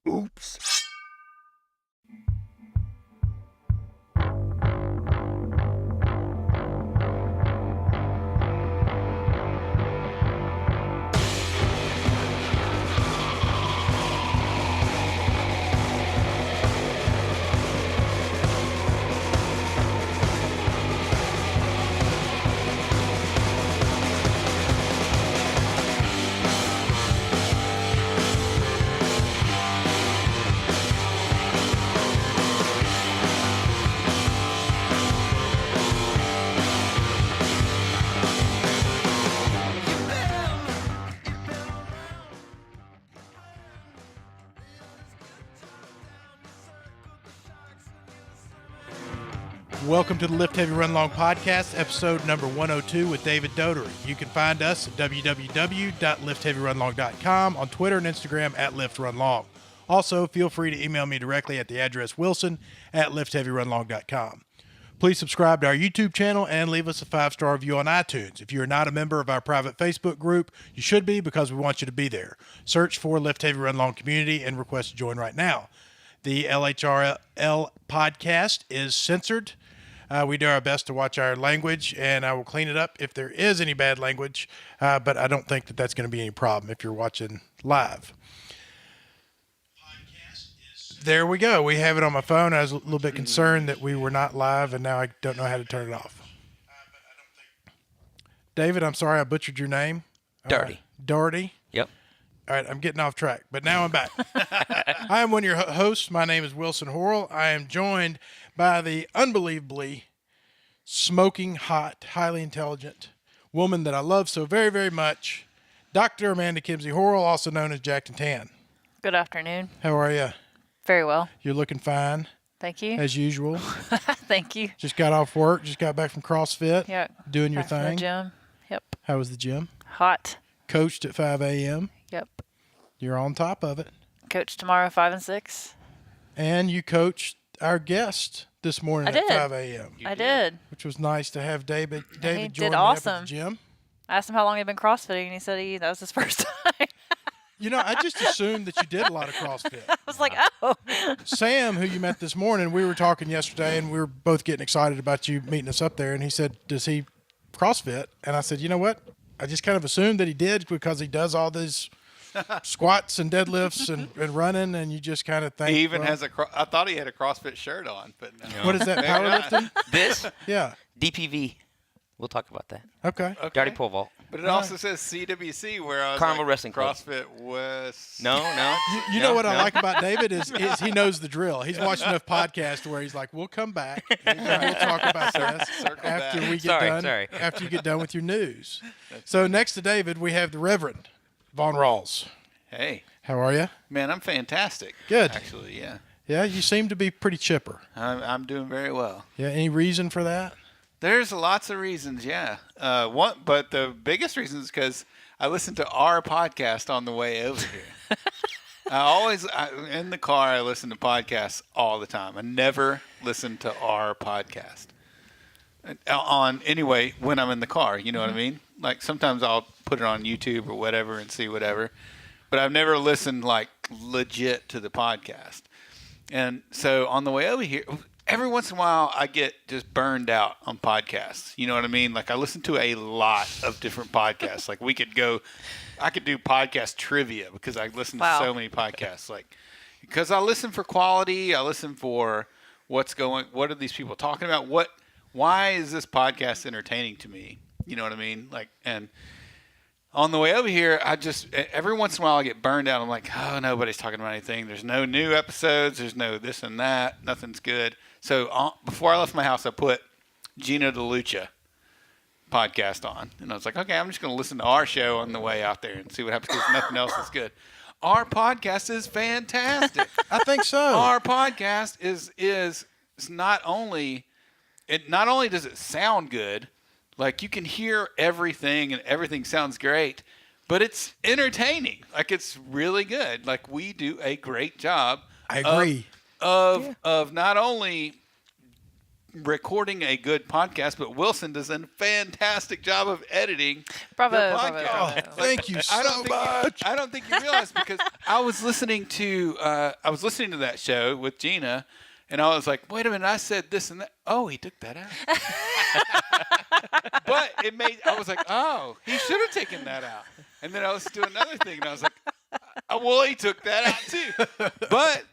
Oops. Welcome to the Lift Heavy Run Long podcast, episode number 102 with David Daugherty. You can find us at www.liftheavyrunlong.com, on Twitter and Instagram at liftrunlong. Also, feel free to email me directly at the address wilson@liftheavyrunlong.com. Please subscribe to our YouTube channel and leave us a 5-star review on iTunes. If you are not a member of our private Facebook group, you should be because we want you to be there. Search for Lift Heavy Run Long Community and request to join right now. The LHRL podcast is censored. We do our best to watch our language, and I will clean it up if there is any bad language, but I don't think that that's going to be any problem if you're watching live. There we go. We have it on my phone. I was a little bit concerned that we were not live, and now I don't know how to turn it off. David, I'm sorry I butchered your name. Daugherty. Daugherty? Yep. All right, I'm getting off track, but now I'm back. I am one of your hosts. My name is Wilson Horrell. I am joined by the unbelievably smoking hot, highly intelligent woman that I love so very, very much, Dr. Amanda Kimsey Horrell, also known as Jacked and Tan. Good afternoon. How are you? Very well. You're looking fine. Thank you. As usual. Thank you. Just got off work. Just got back from CrossFit. Yeah. Doing your Back from the thing. gym. Yep. How was the gym? Hot. Coached at 5 a.m. Yep. You're on top of it. Coach tomorrow 5 and 6. And you coached our guest this morning at 5 a.m. I did. Which was nice to have David He join did me awesome. up at the gym. I asked him how long he'd been CrossFitting, and he said that was his first time. You know, I just assumed that you did a lot of CrossFit. I was like, oh. Sam, who you met this morning, we were talking yesterday, and we were both getting excited about you meeting us up there, and he said, does he CrossFit? And I said, you know what? I just kind of assumed that he did because he does all these squats and deadlifts and running, and you just kind of think. He even has I thought he had a CrossFit shirt on, but no. What is that, powerlifting? This? Yeah. DPV. We'll talk about that. Okay. Daugherty pole vault. But it also says CWC, where I was Carnival like, Wrestling Club. CrossFit West. No. You know what I like about David is he knows the drill. He's watched enough podcasts where he's like, we'll come back and we'll talk about this after we get done. After you get done with your news. So next to David, we have the Reverend Von Rawls. Hey. How are you? Man, I'm fantastic. Good. Actually, yeah. Yeah, you seem to be pretty chipper. I'm doing very well. Yeah, any reason for that? There's lots of reasons, yeah. But the biggest reason is because I listen to our podcast on the way over here. In the car, I listen to podcasts all the time. I never listen to our podcast when I'm in the car. You know what I mean? Like sometimes I'll put it on YouTube or whatever and see whatever. But I've never listened like legit to the podcast. And so on the way over here, every once in a while I get just burned out on podcasts. You know what I mean? Like I listen to a lot of different podcasts. Like I could do podcast trivia because I listen to so many podcasts. Like because I listen for quality, I listen for what are these people talking about? Why is this podcast entertaining to me? You know what I mean? Like and on the way over here, every once in a while I get burned out. I'm like, oh, nobody's talking about anything. There's no new episodes. There's no this and that. Nothing's good. So before I left my house, I put Gina DeLucia podcast on. And I was like, okay, I'm just going to listen to our show on the way out there and see what happens because nothing else is good. Our podcast is fantastic. I think so. Our podcast is not only does it sound good, like you can hear everything and everything sounds great, but it's entertaining. Like it's really good. Like we do a great job. I agree. Of not only recording a good podcast, but Wilson does a fantastic job of editing Bravo, the bravo, podcast. bravo. Thank you so much. I don't think you realize, because I was listening to that show with Gina, and I was like, wait a minute, I said this and that. Oh, he took that out. But I was like, oh, he should have taken that out. And then I was doing another thing, and I was like, well, he took that out too. But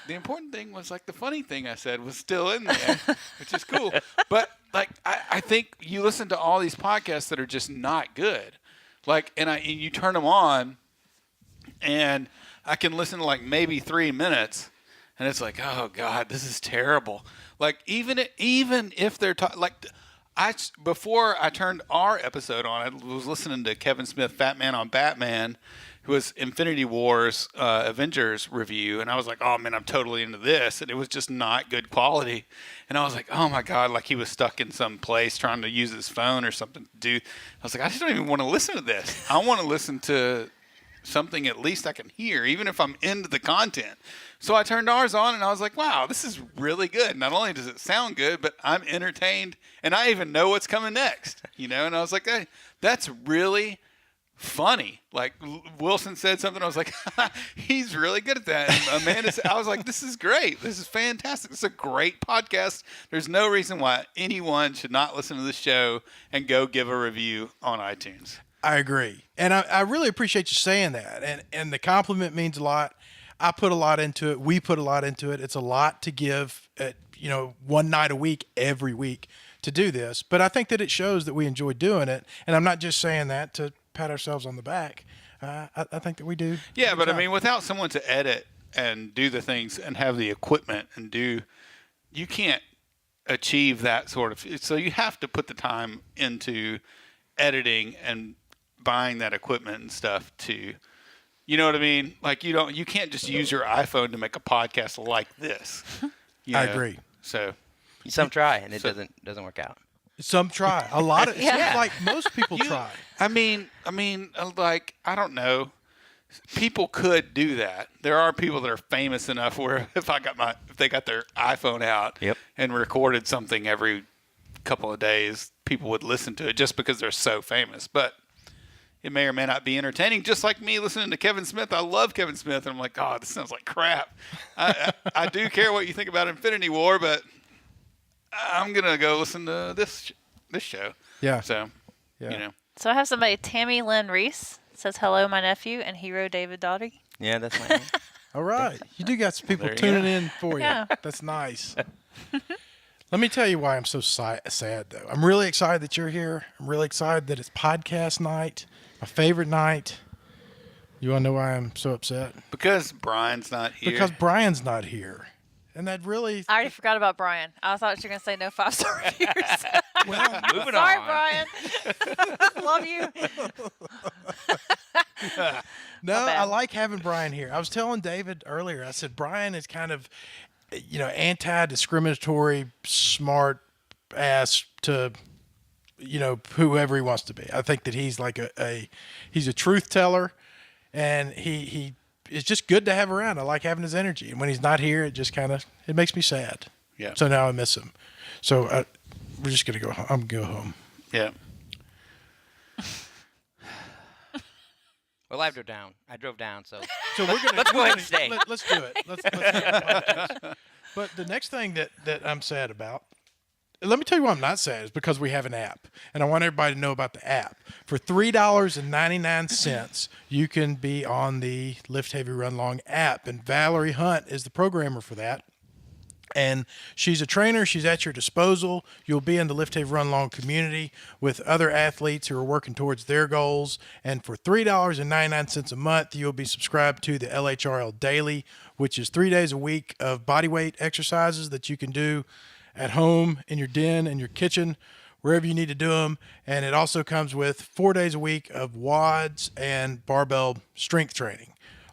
the important thing was, like, the funny thing I said was still in there, which is cool. But, like, I think you listen to all these podcasts that are just not good. Like, and you turn them on, and I can listen to, like, maybe 3 minutes, and it's like, oh, God, this is terrible. Like, even if they're like, before I turned our episode on, I was listening to Kevin Smith, Fat Man on Batman, who was Infinity War's Avengers review, and I was like, oh, man, I'm totally into this, and it was just not good quality. And I was like, oh, my God, like he was stuck in some place trying to use his phone or something to do. I was like, I just don't even want to listen to this. I want to listen to something at least I can hear, even if I'm into the content. So I turned ours on, and I was like, wow, this is really good. Not only does it sound good, but I'm entertained, and I even know what's coming next, And I was like, hey, that's really funny. Like, Wilson said something, I was like, he's really good at that. And Amanda said, I was like, this is great. This is fantastic. It's a great podcast. There's no reason why anyone should not listen to this show and go give a review on iTunes. I agree. And I really appreciate you saying that. And the compliment means a lot. I put a lot into it. We put a lot into it. It's a lot to give at, one night a week, every week to do this. But I think that it shows that we enjoy doing it. And I'm not just saying that to pat ourselves on the back. I think that we do. Yeah, but I mean, without someone to edit and do the things and have the equipment you can't achieve that sort of. So you have to put the time into editing and buying that equipment and stuff to, you know what I mean? Like, you can't just use your iPhone to make a podcast like this. I agree. So Some try, and it doesn't work out. Some try. A lot of Yeah. like most people try. I mean, like, I don't know. People could do that. There are people that are famous enough where if they got their iPhone out Yep. and recorded something every couple of days, people would listen to it just because they're so famous. But it may or may not be entertaining. Just like me listening to Kevin Smith. I love Kevin Smith, and I'm like, oh, this sounds like crap. I do care what you think about Infinity War, but I'm gonna go listen to this show. Yeah. So, Yeah. So I have somebody, Tammy Lynn Reese, says, hello, my nephew and hero David Daugherty. Yeah, that's my name. All right. You do got some people There you tuning go. in for you. Yeah. That's nice. Let me tell you why I'm so sad, though. I'm really excited that you're here. I'm really excited that it's podcast night, my favorite night. You want to know why I'm so upset? because Brian's not here. Because Brian's not here. And that really... I already forgot about Brian. I thought you were going to say no 5-star reviews. Well, Moving Sorry, on. Brian. Love you. no, My bad. I like having Brian here. I was telling David earlier, I said, Brian is kind of, anti-discriminatory, smart ass to, whoever he wants to be. I think that he's like he's a truth teller, and he is just good to have around. I like having his energy. And when he's not here, it just it makes me sad. Yeah. So now I miss him. So we're just going to go home. I'm going to go home. Yeah. Well, I drove down. So So we're gonna Let's go ahead and stay. Let's do it. Let's do it. But the next thing that I'm sad about, let me tell you why I'm not sad, is because we have an app, and I want everybody to know about the app. For $3.99, you can be on the Lift Heavy Run Long app, and Valerie Hunt is the programmer for that. And she's a trainer. She's at your disposal. You'll be in the Lift Heavy Run Long community with other athletes who are working towards their goals. And for $3.99 a month, you'll be subscribed to the LHRL Daily, which is 3 days a week of bodyweight exercises that you can do at home, in your den, in your kitchen, wherever you need to do them. And it also comes with 4 days a week of WODs and barbell strength training.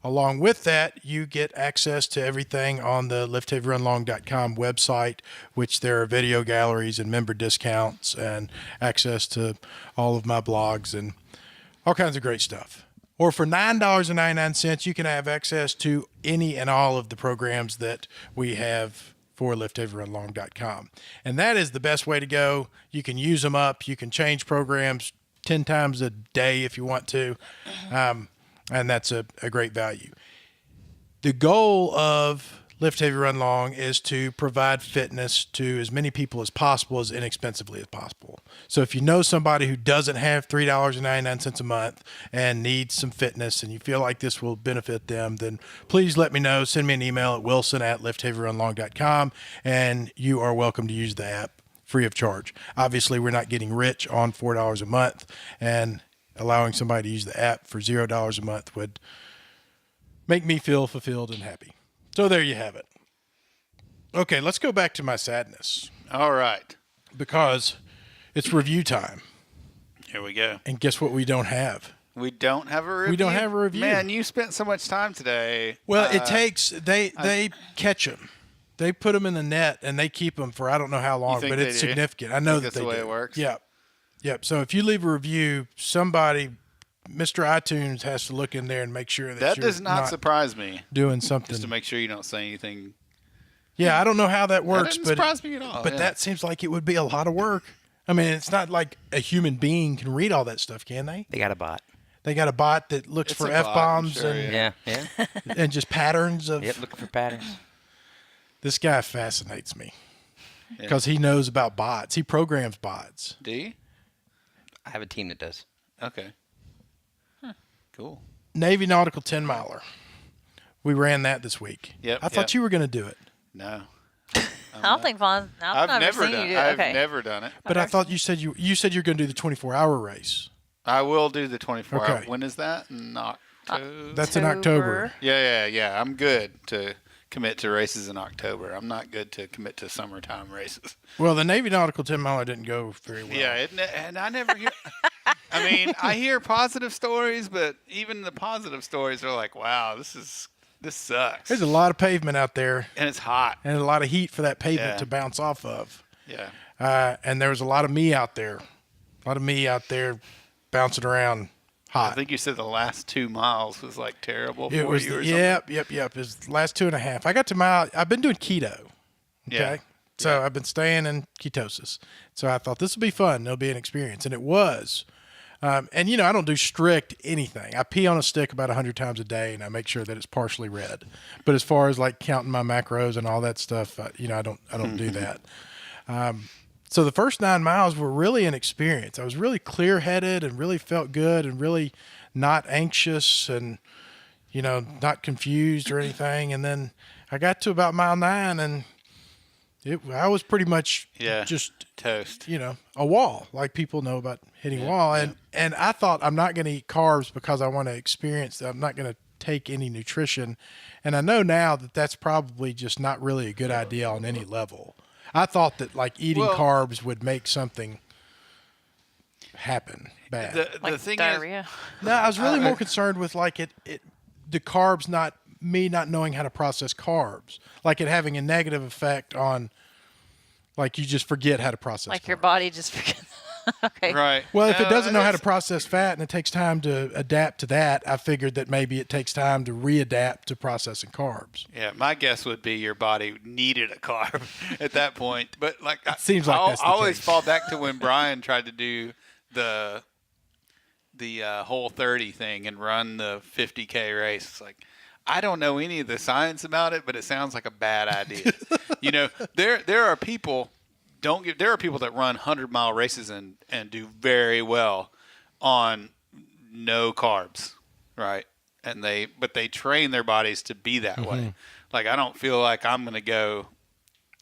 Along with that, you get access to everything on the liftheavyrunlong.com website, which there are video galleries and member discounts and access to all of my blogs and all kinds of great stuff. Or for $9.99, you can have access to any and all of the programs that we have for lifthaverunlong.com. And that is the best way to go. You can use them up. You can change programs 10 times a day if you want to. And that's a great value. The goal of Lift Heavy Run Long is to provide fitness to as many people as possible, as inexpensively as possible. So if you know somebody who doesn't have $3.99 a month and needs some fitness and you feel like this will benefit them, then please let me know. Send me an email at wilson@lifthaverunlong.com, and you are welcome to use the app free of charge. Obviously, we're not getting rich on $4 a month, and allowing somebody to use the app for $0 a month would make me feel fulfilled and happy. So there you have it. Okay, let's go back to my sadness, All right. because it's review time. Here we go. And guess what we don't have? We don't have a review. We don't have a review. Man, you spent so much time today. Well, it takes, they catch them. They put them in the net and they keep them for I don't know how long, think but they it's do? significant. I know that That's they the way do. it works? Yep. Yep. So if you leave a review, somebody, Mr. iTunes has to look in there and make sure that That you're does not surprise me. doing something. Just to make sure you don't say anything. Yeah, I don't know how that works, That doesn't but surprise me at all. But yeah. that seems like it would be a lot of work. I mean, it's not like a human being can read all that stuff, can they? They got a bot. They got a bot that looks It's for a bot, I'm F-bombs sure, and, Yeah. and just patterns of. Yep. Looking for patterns. This guy fascinates me because he knows about bots. He programs bots. Do you? I have a team that does. Okay. Cool. Navy Nautical 10 miler. We ran that this week. Yep, I thought you were going to do it, No. I don't think Vaughn. I've never never seen done. you do it. I've Okay. never done it. but I thought you said you said you're going to do the 24-hour race. I will do the 24 hour. Okay. When is that? In October. That's in October. Yeah. I'm good to commit to races in October. I'm not good to commit to summertime races. Well, the Navy Nautical 10 miler didn't go very well. Yeah, and I never hear. I mean, I hear positive stories, but even the positive stories are like, "Wow, this sucks." There's a lot of pavement out there And it's hot. and a lot of heat for that pavement Yeah. to bounce off of. Yeah. And there was a lot of me out there. A lot of me out there bouncing around I hot. think you said the last 2 miles was like terrible for It was, you or something. yep. It was the last 2.5. I got to I've been doing keto. Okay. Yeah. So I've been staying in ketosis. So I thought this will be fun. It'll be an experience. And it was. And, I don't do strict anything. I pee on a stick about 100 times a day, and I make sure that it's partially red. But as far as like counting my macros and all that stuff, I don't do that. So the first 9 miles were really an experience. I was really clear-headed and really felt good and really not anxious and, not confused or anything. And then I got to about mile 9 and I was pretty much just Toast. a wall, like people know about hitting a wall. And I thought I'm not going to eat carbs because I want to experience that. I'm not going to take any nutrition. And I know now that that's probably just not really a good idea on any level. I thought that like eating carbs would make something happen bad. The Like thing diarrhea. No, I was really more concerned with like the carbs, not me not knowing how to process carbs, like it having a negative effect on, like you just forget how to process. Like your carbs. body just forgets. Okay. is right. Well, if it No, doesn't know how to that's- process fat and it takes time to adapt to that, I figured that maybe it takes time to readapt to processing carbs. Yeah, my guess would be your body needed a carb at that point. But like, it seems like that's the I always case. fall back to when Brian tried to do the Whole 30 thing and run the 50K race. It's like, I don't know any of the science about it, but it sounds like a bad idea. There are people there are people that run 100-mile races and do very well on no carbs, right? And they train their bodies to be that way. Like, I don't feel like I'm going to go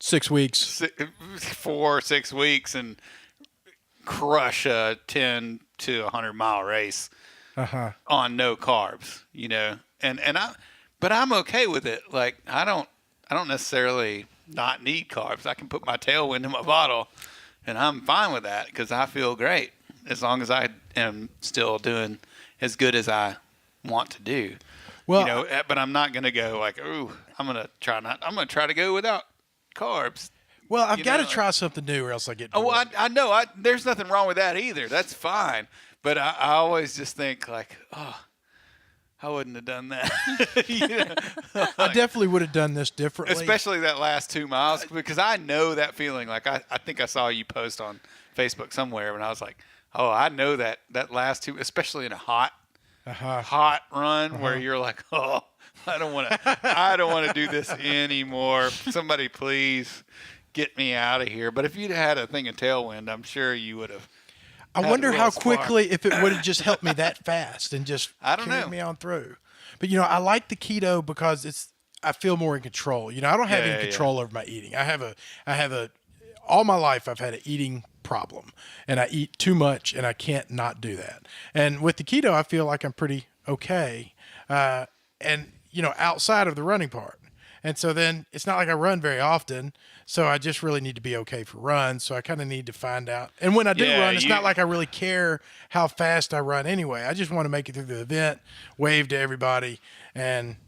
6 weeks. 4 or 6 weeks and crush a 10 to 100-mile race on no carbs, but I'm okay with it. Like, I don't necessarily not need carbs. I can put my tailwind in my bottle and I'm fine with that because I feel great as long as I am still doing as good as I want to do. Well, But I'm not going to go like, ooh, I'm going to try to go without carbs. well, I've got to like- try something new or else I get Oh, bored. I know. There's nothing wrong with that either. That's fine. But I always just think like, oh, I wouldn't have done that. You know? I definitely would have done this differently. Especially that last 2 miles, because I know that feeling. Like I think I saw you post on Facebook somewhere, and I was like, oh, I know that last two, especially in a hot run where you're like, oh, I don't want to do this anymore. Somebody please get me out of here. But if you'd had a thing of tailwind, I'm sure you would have. I wonder how quickly, if it would have just helped me that fast and just carried me on through. But, I like the keto because I feel more in control. I don't have any control over my eating. I have all my life I've had an eating problem, and I eat too much, and I can't not do that. And with the keto, I feel like I'm pretty okay. And, outside of the running part. And so then it's not like I run very often, so I just really need to be okay for runs. So I kind of need to find out. And when I do run, it's not like I really care how fast I run anyway. I just want to make it through the event, wave to everybody, and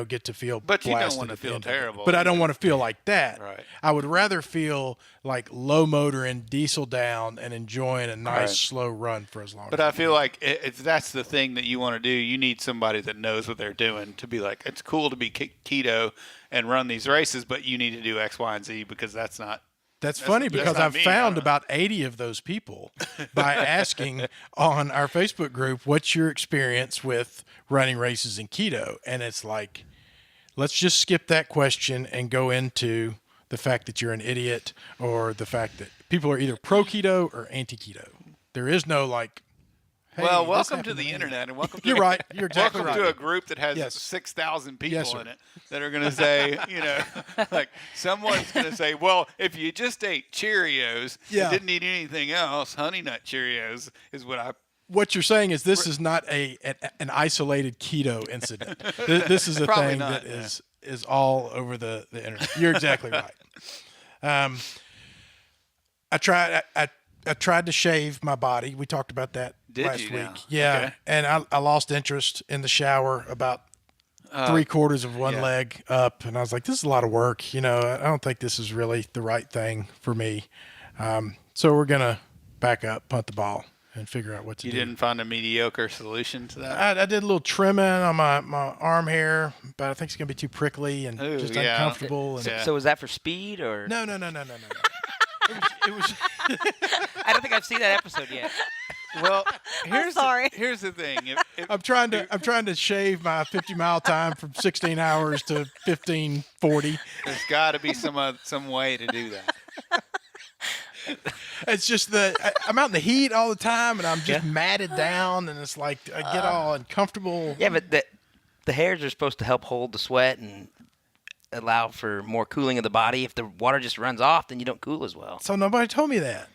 get to feel But you don't blasted want to at the feel end of it. terrible. But I don't want to feel like that. Right. I would rather feel like low motor and diesel down and enjoying a nice slow run for as long But as I feel like if that's the thing that you want to do, you need somebody that knows what they're doing to be like, it's cool to be keto and run these races, but you need to do X, Y, and Z because that's funny because I've found about 80 of those people by asking on our Facebook group, what's your experience with running races in keto? And it's like, let's just skip that question and go into the fact that you're an idiot or the fact that people are either pro keto or anti keto. There is no like, hey, well, welcome to the internet and welcome to You're right. You're exactly welcome right. to a group that has 6,000 people in it that are going to say, like someone's going to say, well, if you just ate Cheerios and didn't eat anything else, Honey Nut Cheerios is what you're saying is this is not an isolated keto incident. This is a thing that is all over the internet. You're exactly right. I tried to shave my body. We talked about that last week. Now? Yeah, Okay. and I lost interest in the shower about 3/4 of one leg up, and I was like, this is a lot of work. I don't think this is really the right thing for me. So we're gonna back up, punt the ball, and figure out what to do. You didn't find a mediocre solution to that? I did a little trimming on my arm hair, but I think it's going to be too prickly and just uncomfortable. And So was that for speed or? No. It was I don't think I've seen that episode yet. Well, sorry. Here's the thing. If I'm trying to shave my 50-mile time from 16 hours to 15:40. There's got to be some way to do that. It's just I'm out in the heat all the time, and I'm just matted down, and it's like I get all uncomfortable. Yeah, but the hairs are supposed to help hold the sweat and allow for more cooling of the body. If the water just runs off, then you don't cool as well. So nobody told me that.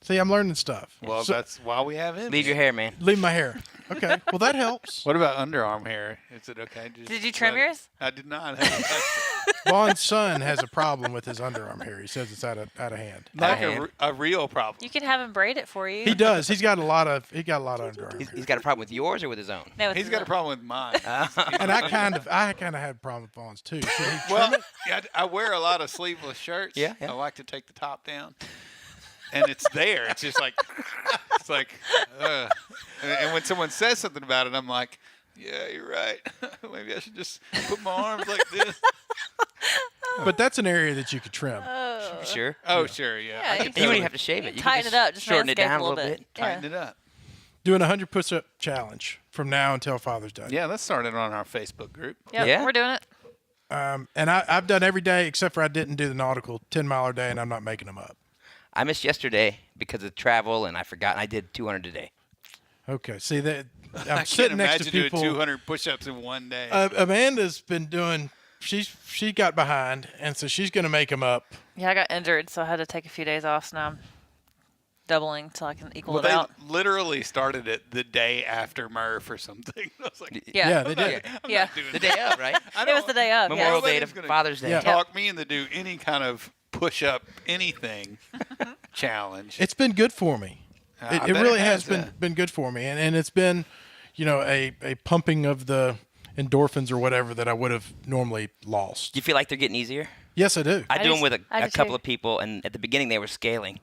See, I'm learning stuff. Well, that's why we have him. Leave your hair, man. Leave my hair. Okay. Well, that helps. What about underarm hair? Is it okay? Did you trim yours? I did not. I haven't touched it. Vaughn's son has a problem with his underarm hair. He says it's out of hand. Like a real problem. You can have him braid it for you. He does. He's got a lot of underarm hair. He's got a problem with yours or with his own? No, He's got a problem with mine. And I kind of had a problem with Vaughn's too. Should he trim Well, it? yeah, I wear a lot of sleeveless shirts. Yeah. I like to take the top down. And it's there. It's just like, and when someone says something about it, I'm like, yeah, you're right. Maybe I should just put my arms like this. But that's an area that you could trim. Sure. Oh, sure, yeah. Yeah, I you could You wouldn't totally have to shave it. You Tighten can it up, just shorten it manscape down a little bit. tighten it up. Doing a 100 push-up challenge from now until Father's Day. Yeah, let's start it on our Facebook group. Yep, Yeah. we're doing it. And I've done every day except for I didn't do the nautical 10-mile a day, and I'm not making them up. I missed yesterday because of travel, and I forgot. And I did 200 a day. Okay. See that I I'm can't sitting next imagine to people. doing 200 push-ups in one day. Amanda's been doing. She got behind, and so she's going to make them up. Yeah, I got injured, so I had to take a few days off. So now I'm doubling till I can equal well, it they out. literally started it the day after Murph or something. I was like, Yeah, they did. I'm Yeah. not doing The that. day of, right? It was the day of. Memorial Yes. Day to Nobody's gonna Father's Day. Yeah. Talk me into do any kind of push-up anything challenge. It's been good for me. I It bet really it has has, been good for me, and it's been, a pumping of the endorphins or whatever that I would have normally lost. Do you feel like they're getting easier? Yes, I do. I do them just- with I a just couple hear- of people, and at the beginning they were scaling,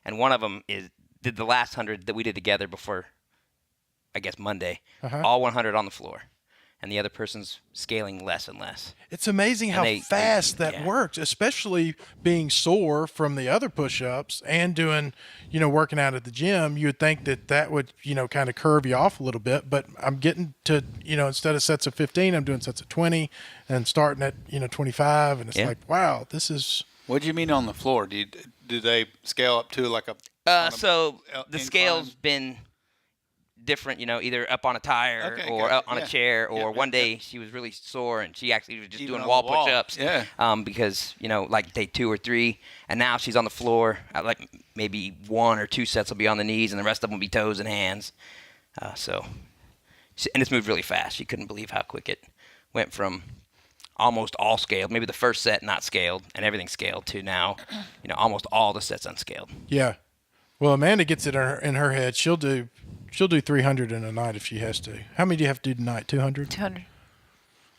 and one of them did the last 100 that we did together before, I guess Monday, all 100 on the floor, and the other person's scaling less and less. It's amazing how fast that works, especially being sore from the other push-ups and doing, working out at the gym. You would think that would, kind of curve you off a little bit, but I'm getting to, instead of sets of 15, I'm doing sets of 20 and starting at, 25. And it's like, wow, this is. What do you mean on the floor? Do they scale up to like a? So the scale's been different, either up on a tire or on a chair, or one day she was really sore and she actually was just doing wall push-ups. Yeah. Because, like day 2 or 3, and now she's on the floor. Like maybe 1 or 2 sets will be on the knees and the rest of them will be toes and hands. And it's moved really fast. She couldn't believe how quick it went from almost all scaled, maybe the first set not scaled and everything scaled, to now, almost all the sets unscaled. Yeah. Well, Amanda gets it in her head. She'll do 300 in a night if she has to. How many do you have to do tonight? 200? 200.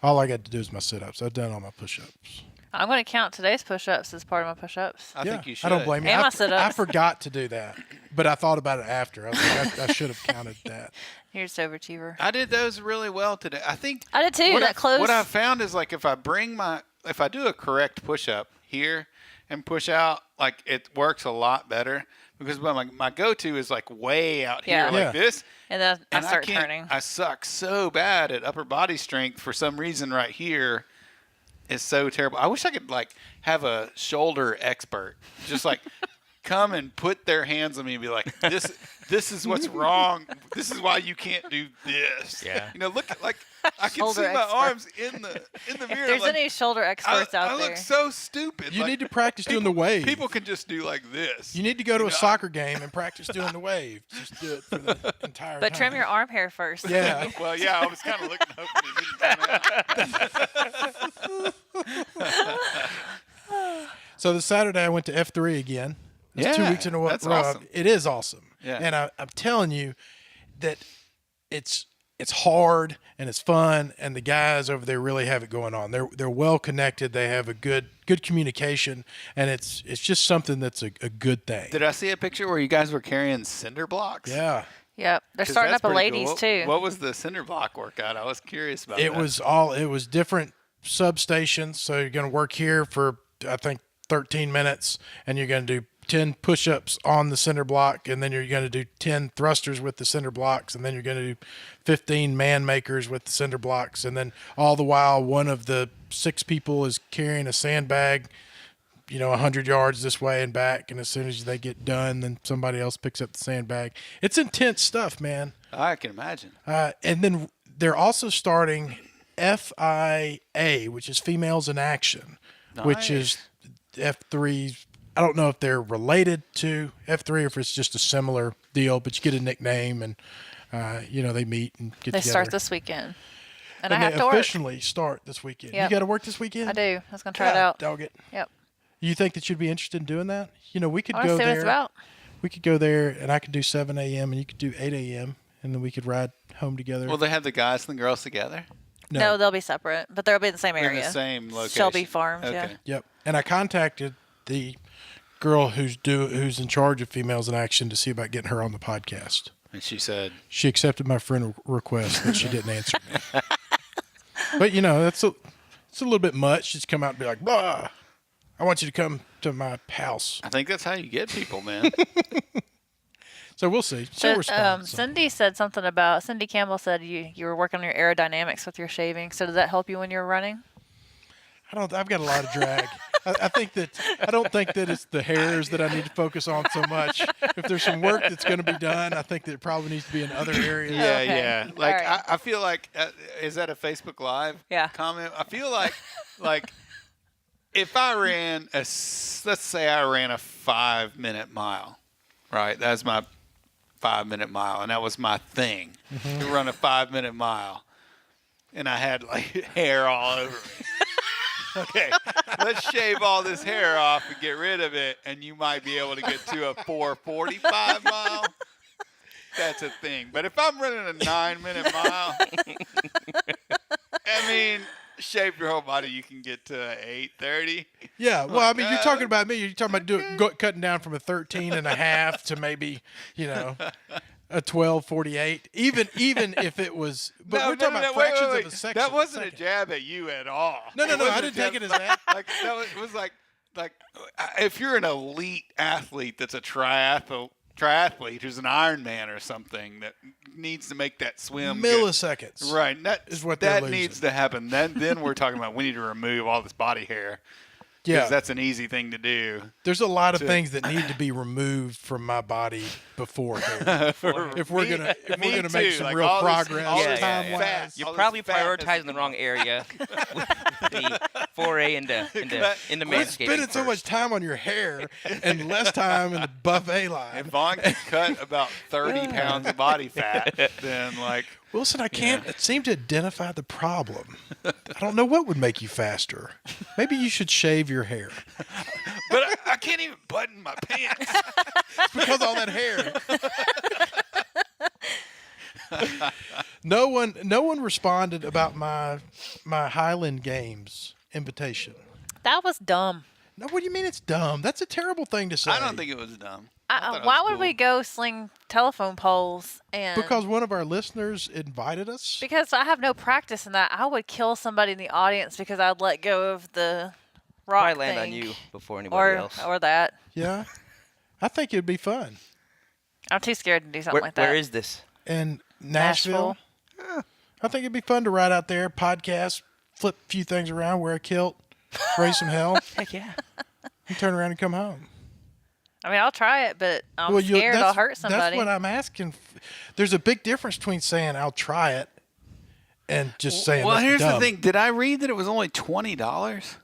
All I got to do is my sit-ups. I've done all my push-ups. I'm going to count today's push-ups as part of my push-ups. I think you should. I don't blame you. And my sit-ups. I forgot to do that, but I thought about it after. I was like, I should have counted that. You're just overachiever. I did those really well today. I think I did too. What I found is like if I do a correct push-up here and push out, like it works a lot better. Because my go-to is like way out here like this. And then I start turning. I suck so bad at upper body strength for some reason right here. It's so terrible. I wish I could like have a shoulder expert just like come and put their hands on me and be like, this is what's wrong. This is why you can't do this. Yeah. Look at like I can see Shoulder my expert. arms in the mirror. If there's any shoulder experts out I there. look so stupid. You need to practice doing the wave. People can just do like this. You need to go to a soccer game and practice doing the wave. Just do it for the entire But time. trim your arm hair first. Yeah. Well, yeah, I was kind of looking hoping it didn't come out. So this Saturday I went to F3 again. It's 2 weeks in a row. That's awesome. It is awesome. Yeah. And I'm telling you that it's hard and it's fun, and the guys over there really have it going on. They're well connected. They have a good communication, and it's just something that's a good thing. Did I see a picture where you guys were carrying cinder blocks? Yeah. Yep. They're 'Cause starting that's up a pretty ladies cool. too. What was the cinder block workout? I was curious about It that. was different substations. So you're going to work here for, I think, 13 minutes, and you're going to do 10 push-ups on the cinder block, and then you're going to do 10 thrusters with the cinder blocks, and then you're going to do 15 man makers with the cinder blocks, and then all the while one of the 6 people is carrying a sandbag, 100 yards this way and back, and as soon as they get done, then somebody else picks up the sandbag. It's intense stuff, man. I can imagine. And then they're also starting FIA, which is Females in Action, which is F3's. I don't know if they're related to F3 or if it's just a similar deal, but you get a nickname and, they meet and get They together. start this weekend. And I And have they to work. officially start this weekend. Yep. You got to work this weekend? I do. I was going to try it out. Dog it. Yep. You think that you'd be interested in doing that? We could I want go to see what there. it's about. We could go there, and I could do 7 a.m. and you could do 8 a.m. and then we could ride home together. Will they have the guys and the girls together? No, they'll be separate, but they'll be in the same They're area. in the same location. Shelby Farms, Okay. yeah. Yep. And I contacted the girl who's in charge of Females in Action to see about getting her on the podcast. And she said, She accepted my friend request, but she didn't answer me. But it's a little bit much. Just come out and be like, "Blah, I want you to come to my house." I think that's how you get people, man. So we'll see. She'll But, respond. Cindy said something about, Cindy Campbell said you were working on your aerodynamics with your shaving. So does that help you when you're running? I've got a lot of drag. I don't think that it's the hairs that I need to focus on so much. If there's some work that's going to be done, I think that it probably needs to be in other areas. Yeah, Okay. yeah. All Like right. I feel like is that a Facebook Live Yeah. comment? I feel like if I ran let's say I ran a 5-minute mile, right? That's my 5-minute mile, and that was my thing to run a 5-minute mile, and I had like hair all over me. Okay, let's shave all this hair off and get rid of it, and you might be able to get to a 4:45 mile. That's a thing. But if I'm running a 9-minute mile, I mean, shave your whole body, you can get to 8:30. Yeah. Well, I mean, you're talking about me. You're talking about cutting down from a 13 and a half to maybe, a 12:48. Even if it was, but we're talking about fractions of a section. That wasn't a jab at you at all. No, I didn't take it as that. Like it was like if you're an elite athlete that's a triathlete who's an Ironman or something that needs to make that swim Milliseconds. good. Right. That is what they're that needs losing. to happen. Then we're talking about we need to remove all this body hair. Yeah, Because that's an easy thing to do. there's a lot of things that need to be removed from my body beforehand. if we're gonna make some Like real all this- progress, all this time-wise. fat. You're All this probably fat prioritizing is- the wrong area with the foray into We're manscaping. spending so much first. time on your hair and less time in the buffet If line. Vaughn can cut about 30 pounds of body fat, then like Wilson, I can't seem to identify the problem. I don't know what would make you faster. Maybe you should shave your hair. but I can't even button my pants. It's because of all that hair. No one responded about my Highland Games invitation. That was dumb. No, what do you mean it's dumb? That's a terrible thing to say. I don't think it was dumb. I thought it Why was would cool. we go sling telephone poles? And because one of our listeners invited us. because I have no practice in that, I would kill somebody in the audience because I'd let go of the rock Probably land on thing. you before anybody else. Or that. Yeah, I think it'd be fun. I'm too scared to do something like that. Where is this? And Nashville. I think it'd be fun to ride out there, podcast, flip a few things around, wear a kilt, raise some hell, Heck yeah. and turn around and come home. I mean, I'll try it, but I'm scared I'll hurt somebody. That's what I'm asking. There's a big difference between saying I'll try it and just saying Well, that's here's dumb. the thing. Did I read that it was only $20?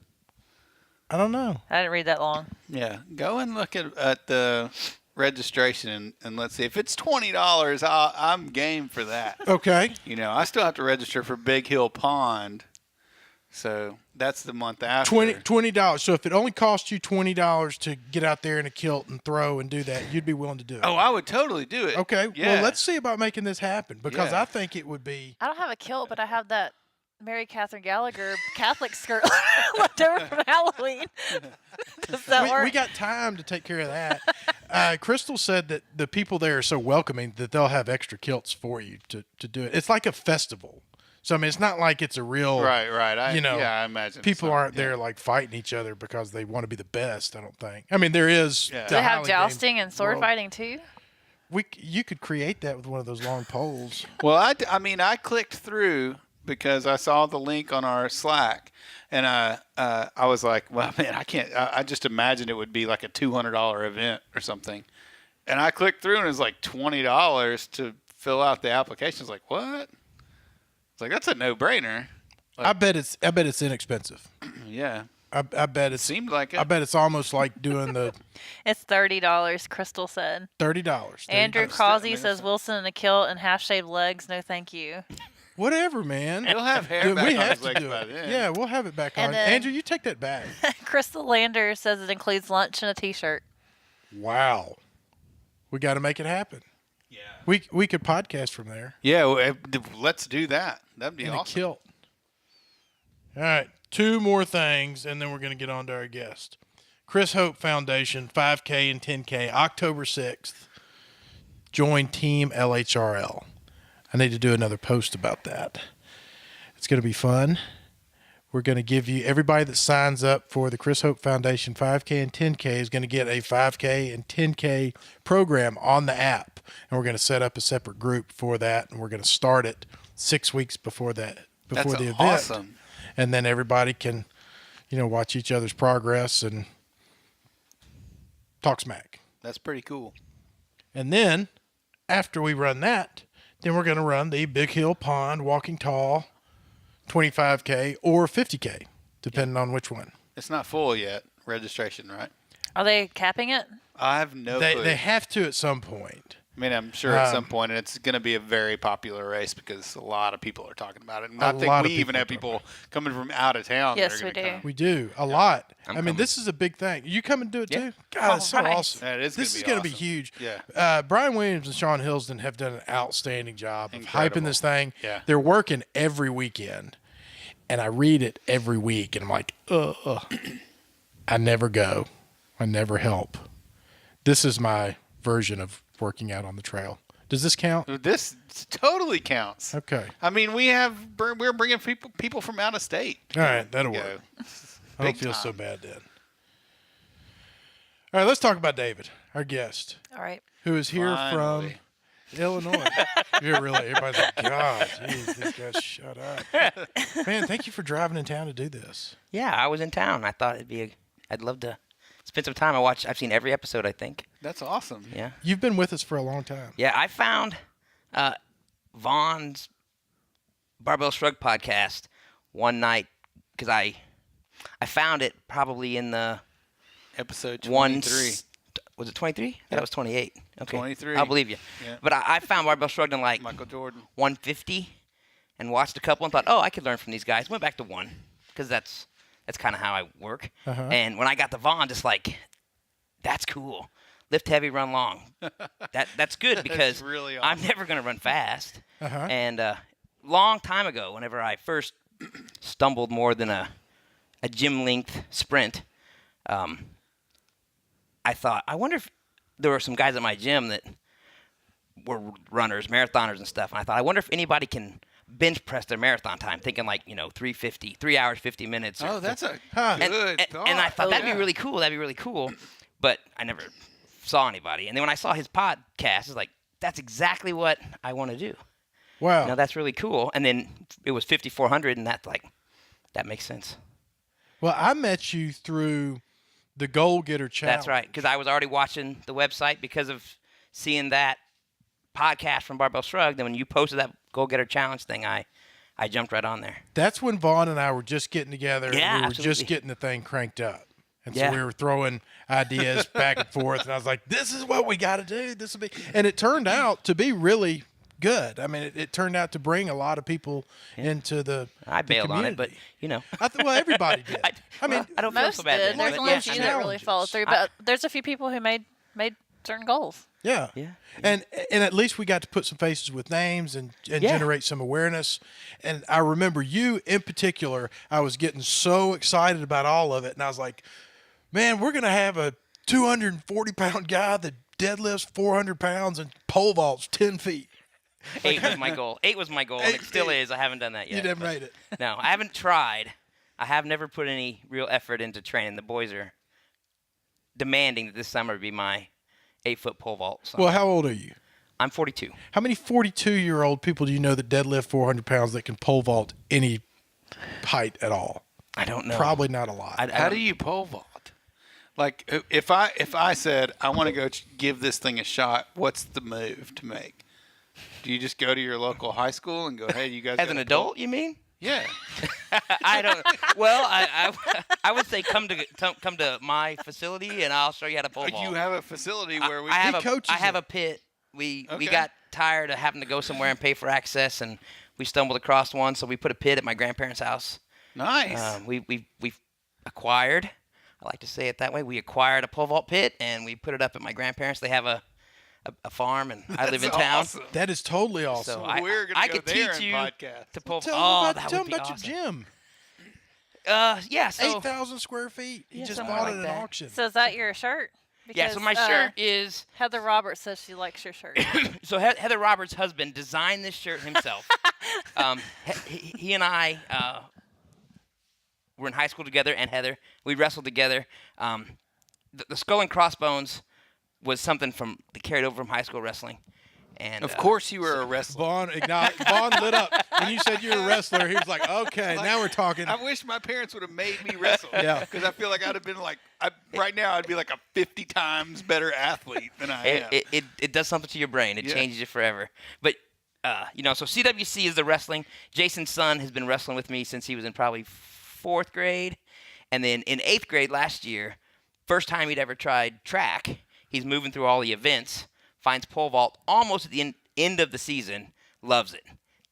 I don't know. I didn't read that long. Yeah. Go and look at the registration and let's see. If it's $20, I'm game for that. Okay. You know, I still have to register for Big Hill Pond. So that's the month after. $20. So if it only cost you $20 to get out there in a kilt and throw and do that, you'd be willing to do it. Oh, I would totally do it. Okay. Yeah. Well, let's see about making this happen because Yeah. I think it would be. I don't have a kilt, but I have that Mary Catherine Gallagher Catholic skirt left over from Halloween. Does that work? We got time to take care of that. Crystal said that the people there are so welcoming that they'll have extra kilts for you to do it. It's like a festival. So, I mean, it's not like it's a real. Right. I imagine. People aren't there like fighting each other because they want to be the best, I don't think. I mean, there is. Yeah. the Do they have Highland jousting Games and sword world. fighting too? You could create that with one of those long poles. Well, I mean, I clicked through because I saw the link on our Slack, and I was like, well, man, I can't. I just imagined it would be like a $200 event or something, and I clicked through and it was like $20 to fill out the application. I was like, what? It's like that's a no-brainer. Like, I bet it's inexpensive. yeah, I bet it it's. seemed like it. I bet it's almost like doing the It's $30, Crystal said. $30. Andrew I mean, Causey says that's- Wilson in a kilt and half-shaved legs. No, thank you. Whatever, man. He'll have hair Dude, back we on have his to legs do by it. then. Yeah, we'll have it back And on. then- Andrew, you take that back. Crystal Lander says it includes lunch and a T-shirt. Wow. We got to make it happen. Yeah. We could podcast from there Yeah, well, let's do that. That'd be in awesome. a kilt. All right, 2 more things, and then we're going to get on to our guest. Chris Hope Foundation, 5K and 10K, October 6th. Join Team LHRL. I need to do another post about that. It's going to be fun. We're going to give you, everybody that signs up for the Chris Hope Foundation 5K and 10K is going to get a 5K and 10K program on the app. And we're going to set up a separate group for that. And we're going to start it 6 weeks before the That's event. awesome. And then everybody can, watch each other's progress and talk smack. That's pretty cool. And then after we run that, then we're going to run the Big Hill Pond Walking Tall 25K or 50K, depending on which one. It's not full yet. Registration, right? Are they capping it? I have no clue. They have to at some point. I mean, I'm sure at some point, and it's going to be a very popular race because a lot of people are talking about it. And I A think lot of we even people have people coming from out of town. Yes, that are we gonna do. come. We do a lot. I'm I mean, coming. this is a big thing. You come and do it Yeah. too? God, it's so All right. awesome. That is This gonna is be going to be awesome. huge. Yeah. Brian Williams and Sean Hilsden have done an outstanding job of Incredible. hyping this thing. Yeah. They're working every weekend, and I read it every week, and I'm like, I never go. I never help. This is my version of working out on the trail. Does this count? This totally counts. Okay. I mean, we're bringing people from out of state. All right, that'll Go. work. I don't Big feel so time. bad then. All right, let's talk about David, our guest, All right. who is here Finally. from Illinois. You're really, everybody's like, God, geez, this guy, shut up. Man, thank you for driving in town to do this. Yeah, I was in town. I thought I'd love to spend some time. I've seen every episode, I think. That's awesome. Yeah. You've been with us for a long time. Yeah, I found Vaughn's Barbell Shrug podcast one night because I found it probably in the Episode 23. Was it 23? That was 28. Okay. 23. I'll believe you. Yeah. But I found Barbell Shrugged in like Michael Jordan. 150 and watched a couple and thought, oh, I could learn from these guys. Went back to 1 because that's kind of how I work. Uh-huh. And when I got to Vaughn, just like, that's cool. Lift heavy, run long. That's good because really I'm awesome. never going to run fast. Uh-huh. And long time ago, whenever I first stumbled more than a gym length sprint, I thought, I wonder if there were some guys at my gym that were runners, marathoners and stuff. And I thought, I wonder if anybody can bench press their marathon time, thinking like, 3:50, 3 hours, 50 minutes. Oh, that's a Huh. good and, thought. and I thought, that'd yeah. be really cool. That'd be really cool. But I never saw anybody. And then when I saw his podcast, it's like, that's exactly what I want to do. Wow. Now that's really cool. And then it was 5,400, and that's like, that makes sense. Well, I met you through the Goal Getter Challenge. That's right, because I was already watching the website because of seeing that podcast from Barbell Shrugged. And when you posted that Goal Getter Challenge thing, I jumped right on there. That's when Vaughn and I were just getting together. Yeah, and we were absolutely. just getting the thing cranked up. And Yeah. so we were throwing ideas back and forth. And I was like, this is what we got to do. This will be. And it turned out to be really good. I mean, it turned out to bring a lot of people into the I bailed on it, but community. Well, everybody did. I mean, I don't feel Most so bad. did. doing it, There's but only yeah, a few I that know. really challenges. followed through, but there's a few people who made certain goals. yeah. Yeah. And at least we got to put some faces with names and Yeah. generate some awareness. And I remember you in particular, I was getting so excited about all of it. And I was like, man, we're going to have a 240-pound guy that deadlifts 400 pounds and pole vaults 10 feet. 8 was my goal. 8 was my goal, and it still is. I haven't done that yet. You never but- made it. No, I haven't tried. I have never put any real effort into training. The boys are demanding that this summer be my 8-foot pole vault summer. Well, how old are you? I'm 42. How many 42-year-old people do you know that deadlift 400 pounds that can pole vault any height at all? I don't know. Probably not a lot. How do you pole vault? Like, if I said I want to go give this thing a shot, what's the move to make? Do you just go to your local high school and go, hey, you guys? As an adult, you mean? Yeah. I don't. Well, I would say come to my facility and I'll show you how to pole vault. You have a facility where we. I have He coaches I have it. a pit. We Okay. got tired of having to go somewhere and pay for access, and we stumbled across one, so we put a pit at my grandparents' house. Nice. We acquired. I like to say it that way. We acquired a pole vault pit and we put it up at my grandparents. They have a farm, and I live in That's town. awesome. That is totally awesome. So We're gonna I go could there teach and you podcast. to pole. Tell them that about, would be your awesome. gym. Yeah. So 8,000 square feet. He Yeah, just somewhere bought like it at that. an auction. So is that your shirt? yeah. So my Because, shirt is. Heather Roberts says she likes your shirt. So Heather Roberts' husband designed this shirt himself. He and I were in high school together, and Heather, we wrestled together. The skull and crossbones was something that carried over from high school wrestling. And Of course, you were a wrestler. Vaughn lit up. When you said you're a wrestler, he was like, okay, now we're talking. I wish my parents would have made me wrestle. Yeah. Because I feel like I'd have been like, right now, I'd be like a 50 times better athlete than I am. It does something to your brain. It Yeah. changes you forever. But so CWC is the wrestling. Jason's son has been wrestling with me since he was in probably 4th grade, and then in 8th grade last year, first time he'd ever tried track. He's moving through all the events, finds pole vault almost at the end of the season, loves it,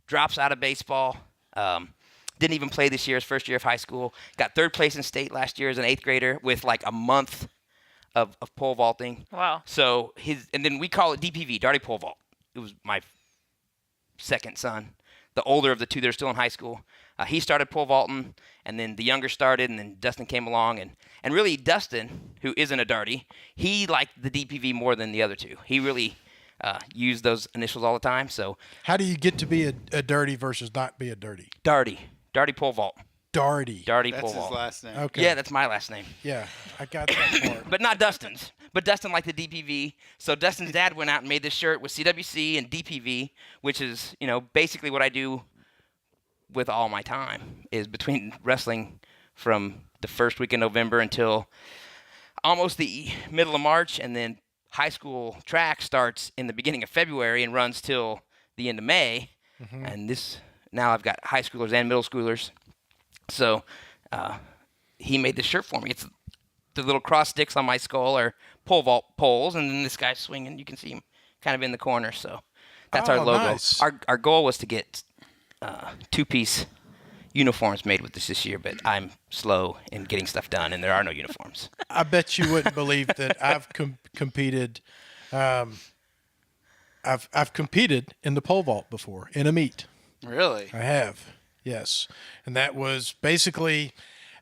drops out of baseball. Didn't even play this year, his first year of high school. Got 3rd place in state last year as an 8th grader with like a month of pole vaulting. Wow. So and then we call it DPV, Daugherty Pole Vault. It was my second son, the older of the two that are still in high school. He started pole vaulting, and then the younger started, and then Dustin came along. And really, Dustin, who isn't a Daugherty, he liked the DPV more than the other two. He really use those initials all the time. So How do you get to be a dirty versus not be a dirty? Daugherty pole vault. Daugherty. Daugherty That's pole his vault. last name. Okay. Yeah, that's my last name. Yeah, I got that part. But not Dustin's. But Dustin liked the DPV. So Dustin's dad went out and made this shirt with CWC and DPV, which is, basically what I do with all my time is between wrestling from the first week in November until almost the middle of March, and then high school track starts in the beginning of February and runs till the end of May. Mm-hmm. And now I've got high schoolers and middle schoolers. So he made this shirt for me. It's the little cross sticks on my skull are pole vault poles, and then this guy's swinging. You can see him kind of in the corner. So that's our logo. Nice. Our goal was to get two-piece uniforms made with this year, but I'm slow in getting stuff done, and there are no uniforms. I bet you wouldn't believe that I've competed. I've competed in the pole vault before in a meet. Really? I have, yes, and that was basically,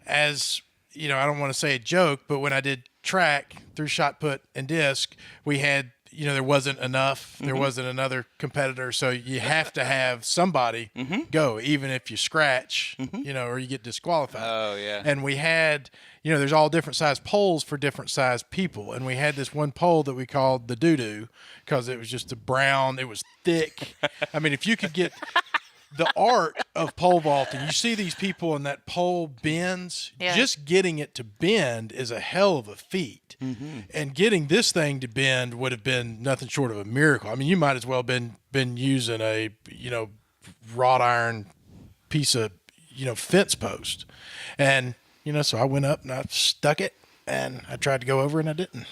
as I don't want to say a joke, but when I did track through shot put and disc, we had there wasn't enough. There wasn't another competitor, so you have to have somebody go, even if you scratch, or you get disqualified. Oh, yeah. And we had, there's all different size poles for different size people, and we had this one pole that we called the doo-doo because it was just a brown. It was thick. I mean, if you could get the art of pole vaulting, you see these people and that pole bends. Yeah. Just getting it to bend is a hell of a feat. And getting this thing to bend would have been nothing short of a miracle. I mean, you might as well been using a wrought iron piece of fence post. And so I went up and I stuck it and I tried to go over and I didn't.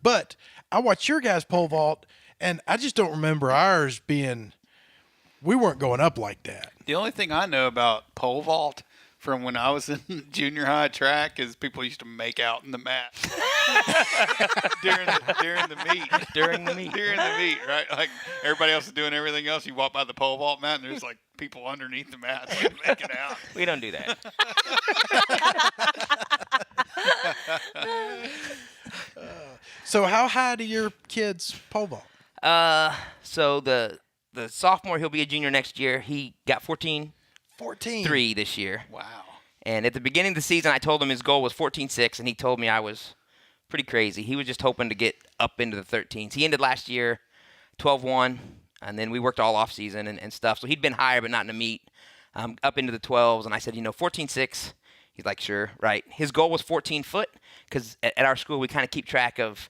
But I watched your guys' pole vault and I just don't remember ours being. We weren't going up like that. The only thing I know about pole vault from when I was in junior high track is people used to make out in the mat during the meet. During the meet. During the meet, right? Like everybody else is doing everything else. You walk by the pole vault mat and there's like people underneath the mat making out. We don't do that. So how high do your kids pole vault? So the sophomore, he'll be a junior next year. He got 14.3 this year. Wow. And at the beginning of the season, I told him his goal was 14.6, and he told me I was pretty crazy. He was just hoping to get up into the 13s. He ended last year 12.1, and then we worked all off season and stuff. So he'd been higher, but not in the meet, up into the 12s. And I said, 14.6. He's like, sure, right. His goal was 14 foot because at our school we kind of keep track of,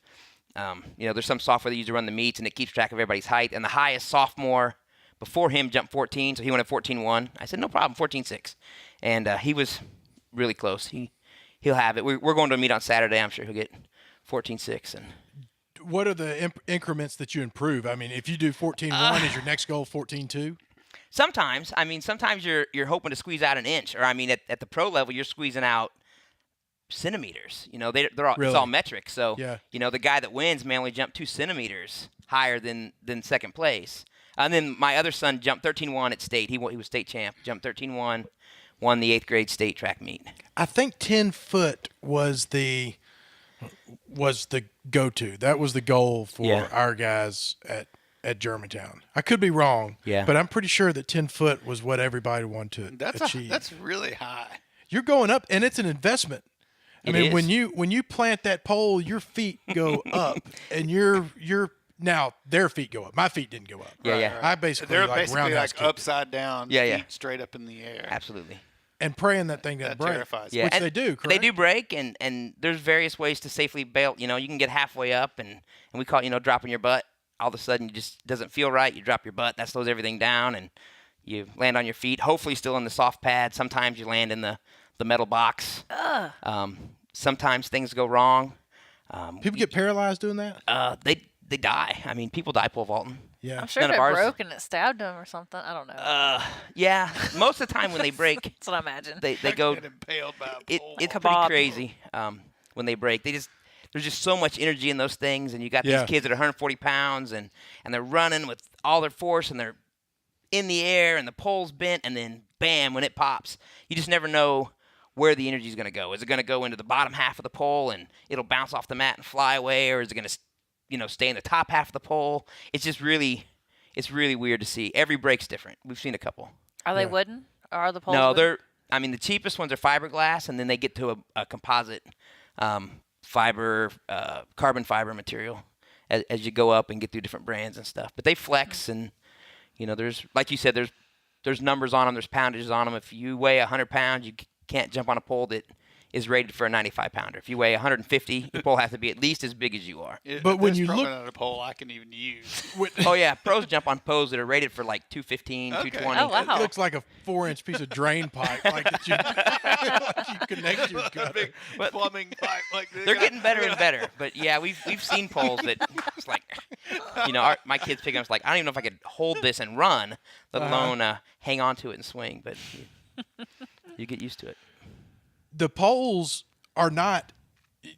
there's some software they use to run the meets, and it keeps track of everybody's height. And the highest sophomore before him jumped 14, so he went at 14.1. I said, no problem, 14.6. And he was really close. He'll have it. We're going to a meet on Saturday. I'm sure he'll get 14.6. And what are the increments that you improve? I mean, if you do 14.1, is your next goal 14.2? Sometimes. Sometimes you're hoping to squeeze out an inch. Or, at the pro level, you're squeezing out centimeters. They're all, Really? It's all metric. So, Yeah. The guy that wins may only jump 2 centimeters higher than second place. And then my other son jumped 13.1 at state. He was state champ. Jumped 13.1, won the 8th grade state track meet. I think 10 foot was the go-to. That was the goal for our guys at Germantown. I could be wrong, but I'm pretty sure that 10 foot was what everybody wanted to achieve. That's really high. You're going up, and it's an investment. I mean, is. when you plant that pole, your feet go up, and now their feet go up. My feet didn't go up. Yeah. I basically They're like basically roundhouse like kicked it. upside down, feet straight up in the air. Absolutely. And praying that thing doesn't That break. terrifies me. Yeah, Which and they do, correct? They do break, and there's various ways to safely bail. You can get halfway up, and we call it, dropping your butt. All of a sudden, it just doesn't feel right. You drop your butt. That slows everything down, and you land on your feet, hopefully still in the soft pad. Sometimes you land in the metal box. Sometimes things go wrong. People get paralyzed doing that? They die. People die pole vaulting. Yeah. I'm sure None if of it ours- broke and it stabbed him or something. I don't know. Yeah, most of the time when they break, That's what I imagine. they go. Get impaled by a pole. It's pretty Kebab. crazy when they break. There's just so much energy in those things, and you got Yeah. these kids that are 140 pounds, and they're running with all their force, and they're in the air, and the pole's bent, and then bam, when it pops, you just never know where the energy is going to go. Is it going to go into the bottom half of the pole, and it'll bounce off the mat and fly away, or is it going to stay in the top half of the pole. It's really weird to see. Every break's different. We've seen a couple. Are they wooden? Or are the poles No, wooden? the cheapest ones are fiberglass, and then they get to a composite fiber, carbon fiber material as you go up and get through different brands and stuff. But they flex, and there's, like you said, there's numbers on them, there's poundages on them. If you weigh 100 pounds, you can't jump on a pole that is rated for a 95 pounder. If you weigh 150, your pole has to be at least as big as you are. But when you probably look not a pole I can even use. Oh yeah, pros jump on poles that are rated for like 215, 220. Oh, wow. it looks like a 4-inch piece of drain pipe, like that you connect your gutter. Big plumbing pipe like this. They're getting better and better. But yeah, we've seen poles that it's like, my kids pick them. It's like, I don't even know if I could hold this and run, let alone hang on to it and swing. But you get used to it. The poles are not.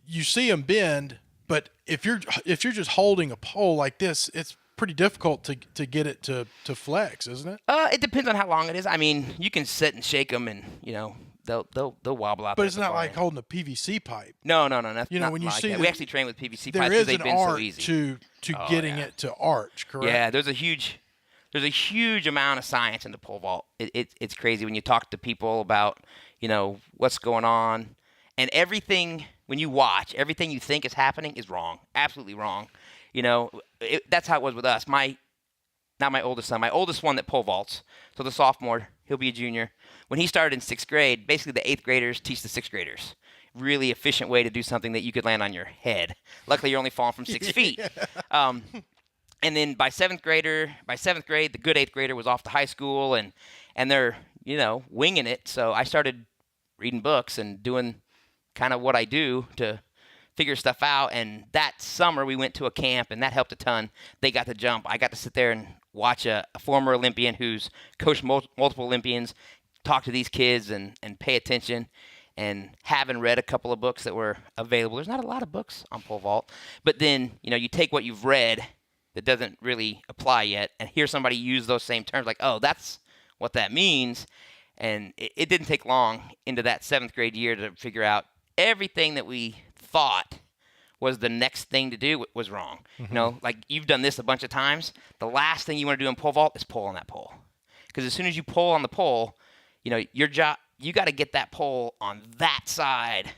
You see them bend, but if you're just holding a pole like this, it's pretty difficult to get it to flex, isn't it? It depends on how long it is. I mean, you can sit and shake them, and they'll wobble out. But it's not like holding a PVC pipe. No. That's when not you like see that. We actually train with PVC there pipes is because they've an been so art easy. to getting it to arch, correct? Yeah, there's a huge amount of science in the pole vault. It's crazy when you talk to people about what's going on, and everything. When you watch, everything you think is happening is wrong, absolutely wrong. That's how it was with us. Not my oldest son, my oldest one that pole vaults. So the sophomore, he'll be a junior. When he started in 6th grade, basically the 8th graders teach the 6th graders. Really efficient way to do something that you could land on your head. Luckily, you're only falling from 6 feet. And then by 7th grade, the good 8th grader was off to high school, and they're winging it. So I started reading books and doing kind of what I do to figure stuff out. And that summer we went to a camp, and that helped a ton. They got to jump. I got to sit there and watch a former Olympian who's coached multiple Olympians talk to these kids and pay attention. And having read a couple of books that were available, there's not a lot of books on pole vault, but then you take what you've read that doesn't really apply yet and hear somebody use those same terms, like, oh, that's what that means. And it didn't take long into that 7th grade year to figure out everything that we thought was the next thing to do was wrong. Mm-hmm. Like you've done this a bunch of times. The last thing you want to do in pole vault is pull on that pole. Because as soon as you pull on the pole, your job, you got to get that pole on that side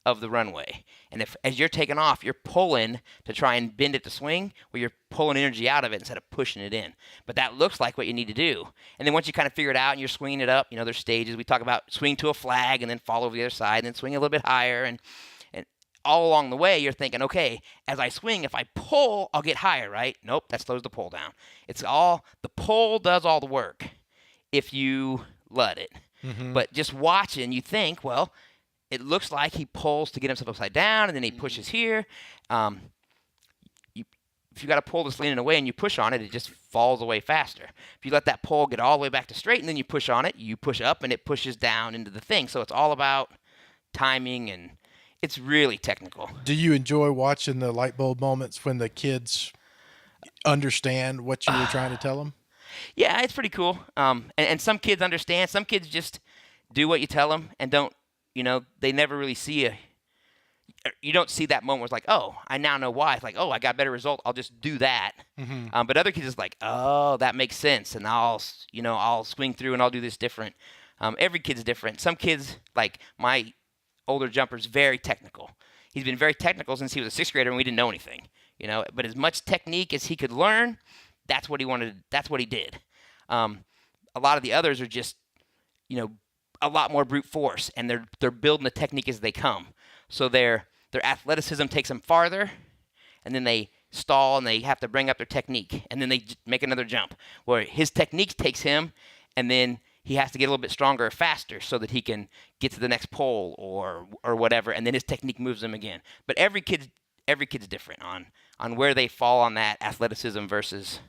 of the runway. And if as you're taking off, you're pulling to try and bend it to swing, where you're pulling energy out of it instead of pushing it in. But that looks like what you need to do. And then once you kind of figure it out and you're swinging it up, there's stages. We talk about swing to a flag and then fall over the other side and then swing a little bit higher. And all along the way, you're thinking, okay, as I swing, if I pull, I'll get higher, right? Nope, that slows the pole down. The pole does all the work if you let it. Mm-hmm. But just watching, you think, well, it looks like he pulls to get himself upside down, and then he pushes here. If you got a pole that's leaning away and you push on it, it just falls away faster. If you let that pole get all the way back to straight and then you push on it, you push up and it pushes down into the thing. So it's all about timing, and it's really technical. Do you enjoy watching the light bulb moments when the kids understand what you were trying to tell them? Yeah, it's pretty cool. And some kids understand. Some kids just do what you tell them and don't, they never really see you don't see that moment where it's like, oh, I now know why. It's like, oh, I got a better result. I'll just do that. Mm-hmm. But other kids is like, oh, that makes sense. And I'll swing through and I'll do this different. Every kid's different. Some kids, like my older jumper's very technical. He's been very technical since he was a 6th grader and we didn't know anything, but as much technique as he could learn, that's what he wanted. That's what he did. A lot of the others are just, a lot more brute force, and they're building the technique as they come. So their athleticism takes them farther, and then they stall and they have to bring up their technique, and then they make another jump where his technique takes him, and then he has to get a little bit stronger or faster so that he can get to the next pole or whatever, and then his technique moves him again. But every kid's different on where they fall on that athleticism versus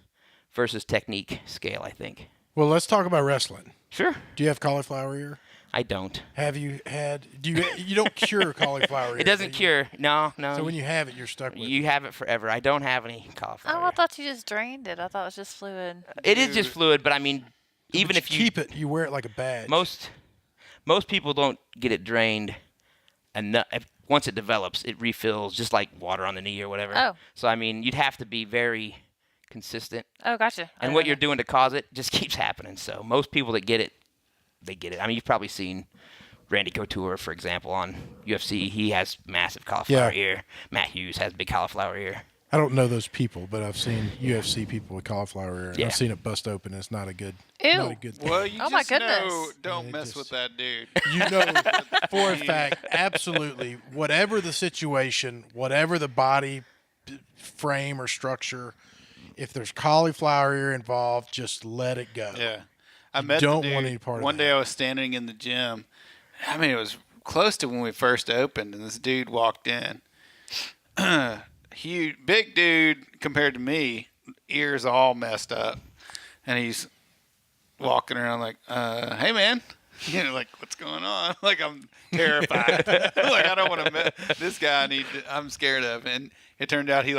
technique scale, I think. Well, let's talk about wrestling. Sure. Do you have cauliflower ear? I don't. Have you had? You don't cure cauliflower ear? It doesn't cure. No. So when you have it, you're stuck with it. You have it forever. I don't have any cauliflower. Oh, I thought you just drained it. I thought it was just fluid. It is just fluid, but I mean, even if you keep it, you wear it like a badge. Most people don't get it drained once it develops, it refills just like water on the knee or whatever. Oh. So I mean, you'd have to be very consistent. Oh, gotcha. And what you're doing to cause it just keeps happening. So most people that get it, they get it. I mean, you've probably seen Randy Couture, for example, on UFC. He has massive cauliflower ear. Matt Hughes has big cauliflower ear. I don't know those people, but I've seen UFC people with cauliflower ear. And Yeah. I've seen it bust open. It's not a good, Ew. not a good thing. Well, you Oh, my just know goodness. don't mess with that dude. You know for a fact, absolutely, whatever the situation, whatever the body frame or structure, if there's cauliflower ear involved, just let it go. Yeah. I met don't the dude. want any part of One day that. I was standing in the gym. I mean, it was close to when we first opened, and this dude walked in. Huge, big dude compared to me, ears all messed up. And he's walking around like, hey, man. You know, like, what's going on? Like, I'm terrified. Like, I don't want to this guy. I'm scared of. And it turned out he's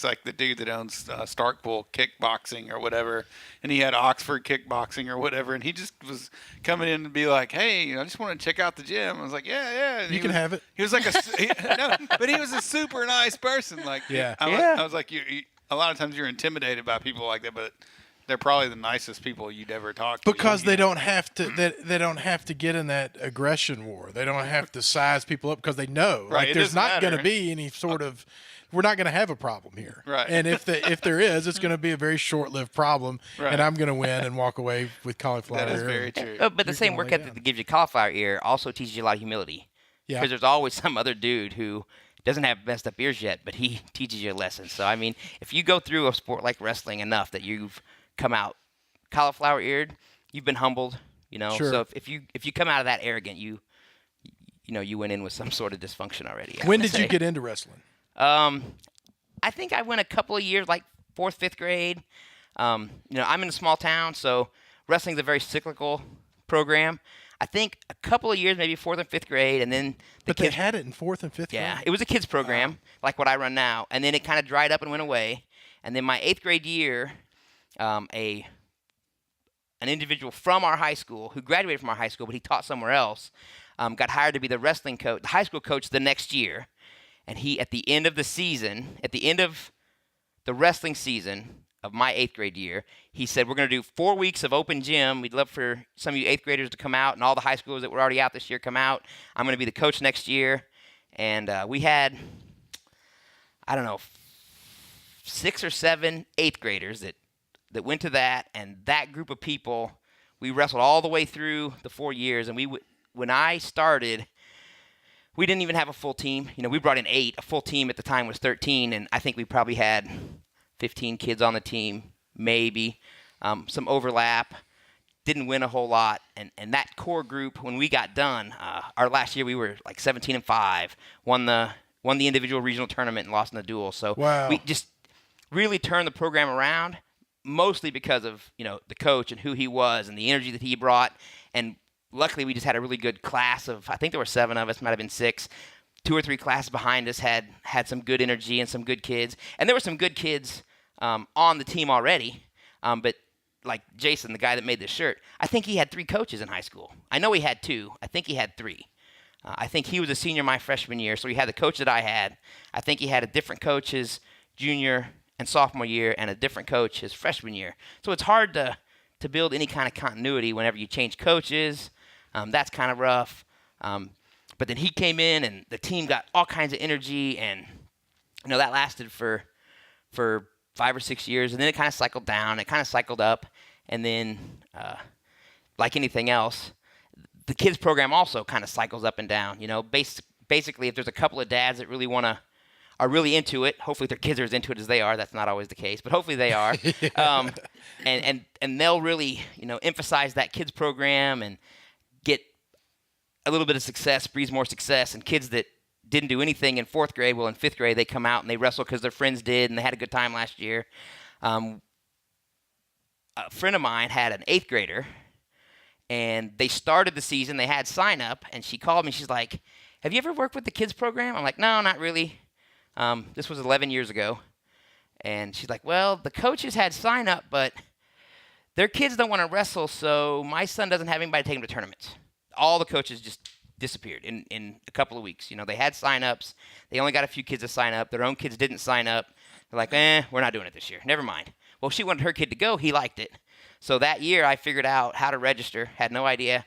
like the dude that owns Starkville Kickboxing or whatever. And he had Oxford Kickboxing or whatever. And he just was coming in to be like, hey, I just want to check out the gym. I was like, yeah. And You can have it. He was like but he was a super nice person. Like, Yeah. I was like, a lot of times you're intimidated by people like that, but they're probably the nicest people you'd ever talk to. Because they don't have to. They don't have to get in that aggression war. They don't have to size people up because they know. Right, Like it there's doesn't not going to matter. be any sort of. We're not going to have a problem here. Right. And if there is, it's going to be a very short-lived problem. Right. And I'm going to win and walk away with cauliflower That is ear. very true. But the You're same gonna work lay ethic down. that gives you cauliflower ear also teaches you a lot of humility. Yeah. Because there's always some other dude who doesn't have messed up ears yet, but he teaches you a lesson. So, I mean, if you go through a sport like wrestling enough that you've come out cauliflower eared, you've been humbled, you know. Sure. So if you come out of that arrogant, you went in with some sort of dysfunction already. When did you get into wrestling? I think I went a couple of years, like 4th, 5th grade. I'm in a small town, so wrestling's a very cyclical program. I think a couple of years, maybe 4th and 5th grade, and then But they had it in 4th and 5th yeah, grade? it was a kids program, like what I run now, and then it kind of dried up and went away. And then my 8th grade year, an individual from our high school who graduated from our high school, but he taught somewhere else, got hired to be the wrestling coach, the high school coach the next year. And he, at the end of the season, at the end of the wrestling season of my 8th grade year, he said, we're going to do 4 weeks of open gym. We'd love for some of you 8th graders to come out, and all the high schoolers that were already out this year come out. I'm going to be the coach next year. And we had, 6 or 7 8th graders that went to that, and that group of people, we wrestled all the way through the 4 years. And when I started, we didn't even have a full team. We brought in 8. A full team at the time was 13, and I think we probably had 15 kids on the team, maybe. Some overlap. Didn't win a whole lot. And that core group, when we got done, our last year we were like 17-5. Won the individual regional tournament and lost in the duel. So Wow. we just really turned the program around, mostly because of the coach and who he was and the energy that he brought. And luckily, we just had a really good class of, I think there were 7 of us, might have been 6. 2 or 3 classes behind us had some good energy and some good kids. And there were some good kids on the team already. But like Jason, the guy that made this shirt, I think he had 3 coaches in high school. I know he had 2. I think he had 3. I think he was a senior my freshman year, so he had the coach that I had. I think he had a different coach his junior and sophomore year and a different coach his freshman year. So it's hard to build any kind of continuity whenever you change coaches. That's kind of rough. But then he came in, and the team got all kinds of energy, and that lasted for 5 or 6 years, and then it kind of cycled down. It kind of cycled up, and then like anything else, the kids program also kind of cycles up and down. Basically, if there's a couple of dads that really are really into it, hopefully their kids are as into it as they are. That's not always the case, but hopefully they are. And they'll really emphasize that kids program and get a little bit of success, breeds more success. And kids that didn't do anything in 4th grade, well, in 5th grade they come out and they wrestle because their friends did and they had a good time last year. A friend of mine had an 8th grader, and they started the season. They had sign up, and she called me. She's like, "Have you ever worked with the kids program?" I'm like, "No, not really." This was 11 years ago. And she's like, "Well, the coaches had sign up, but their kids don't want to wrestle, so my son doesn't have anybody to take him to tournaments. All the coaches just disappeared in a couple of weeks. They had sign-ups. They only got a few kids to sign up. Their own kids didn't sign up. They're like, we're not doing it this year. Never mind. Well, she wanted her kid to go. He liked it. So that year I figured out how to register. Had no idea.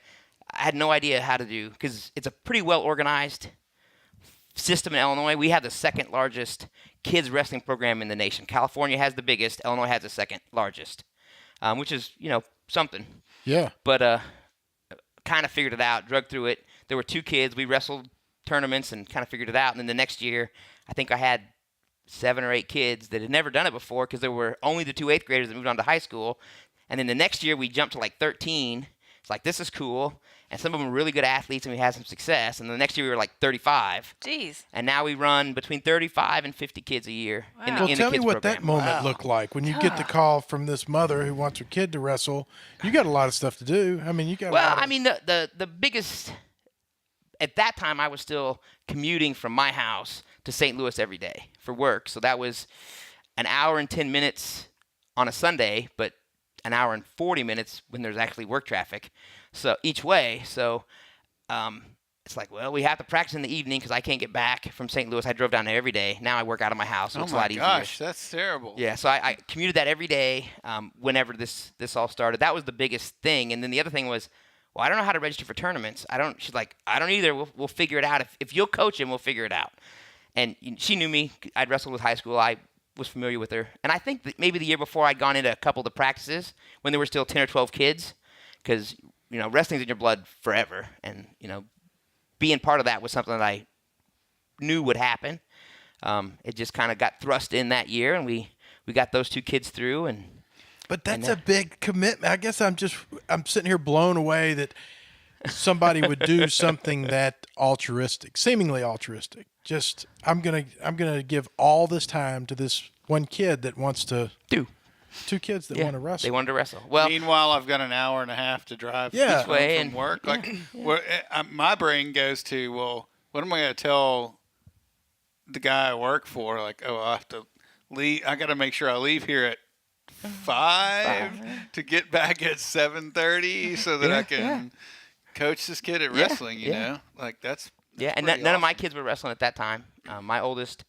I had no idea how to do, because it's a pretty well-organized system in Illinois. We have the second largest kids wrestling program in the nation. California has the biggest. Illinois has the second largest, which is, something. Yeah. But kind of figured it out, drug through it. There were 2 kids. We wrestled tournaments and kind of figured it out. And then the next year, I think I had 7 or 8 kids that had never done it before, because there were only the 2 8th graders that moved on to high school. And then the next year, we jumped to like 13. It's like, this is cool. And some of them were really good athletes, and we had some success. And the next year, we were like 35. Jeez. And now we run between 35 and 50 kids a year in the Well, tell me kids what program. that moment looked like when you get the call from this mother who wants her kid to wrestle. You got a lot of stuff to do. I mean, you got. Well, I mean, the biggest, at that time, I was still commuting from my house to St. Louis every day for work. So that was an hour and 10 minutes on a Sunday, but an hour and 40 minutes when there's actually work traffic. So each way. So it's like, well, we have to practice in the evening because I can't get back from St. Louis. I drove down there every day. Now I work out of my house, so it's a lot easier. Oh my gosh, that's terrible. Yeah, so I commuted that every day whenever this all started. That was the biggest thing. And then the other thing was, well, I don't know how to register for tournaments. She's like, I don't either. We'll figure it out. If you'll coach him, we'll figure it out. And she knew me. I'd wrestled with high school. I was familiar with her. And I think that maybe the year before I'd gone into a couple of the practices when there were still 10 or 12 kids, because, wrestling's in your blood forever. And, being part of that was something that I knew would happen. It just kind of got thrust in that year, and we got those 2 kids through. But that's a big commitment. I guess I'm sitting here blown away that somebody would do something that altruistic, seemingly altruistic. Just I'm gonna give all this time to this one kid that wants to do. 2 kids that want to wrestle. They wanted to wrestle. Well, meanwhile, I've got an hour and a half to drive each way from work. Like, my brain goes to, well, what am I going to tell the guy I work for? Like, oh, I have to leave. I got to make sure I leave here at 5 to get back at 7:30 so that I can coach this kid at wrestling. You know, like that's and none of my kids were wrestling at that time. My oldest,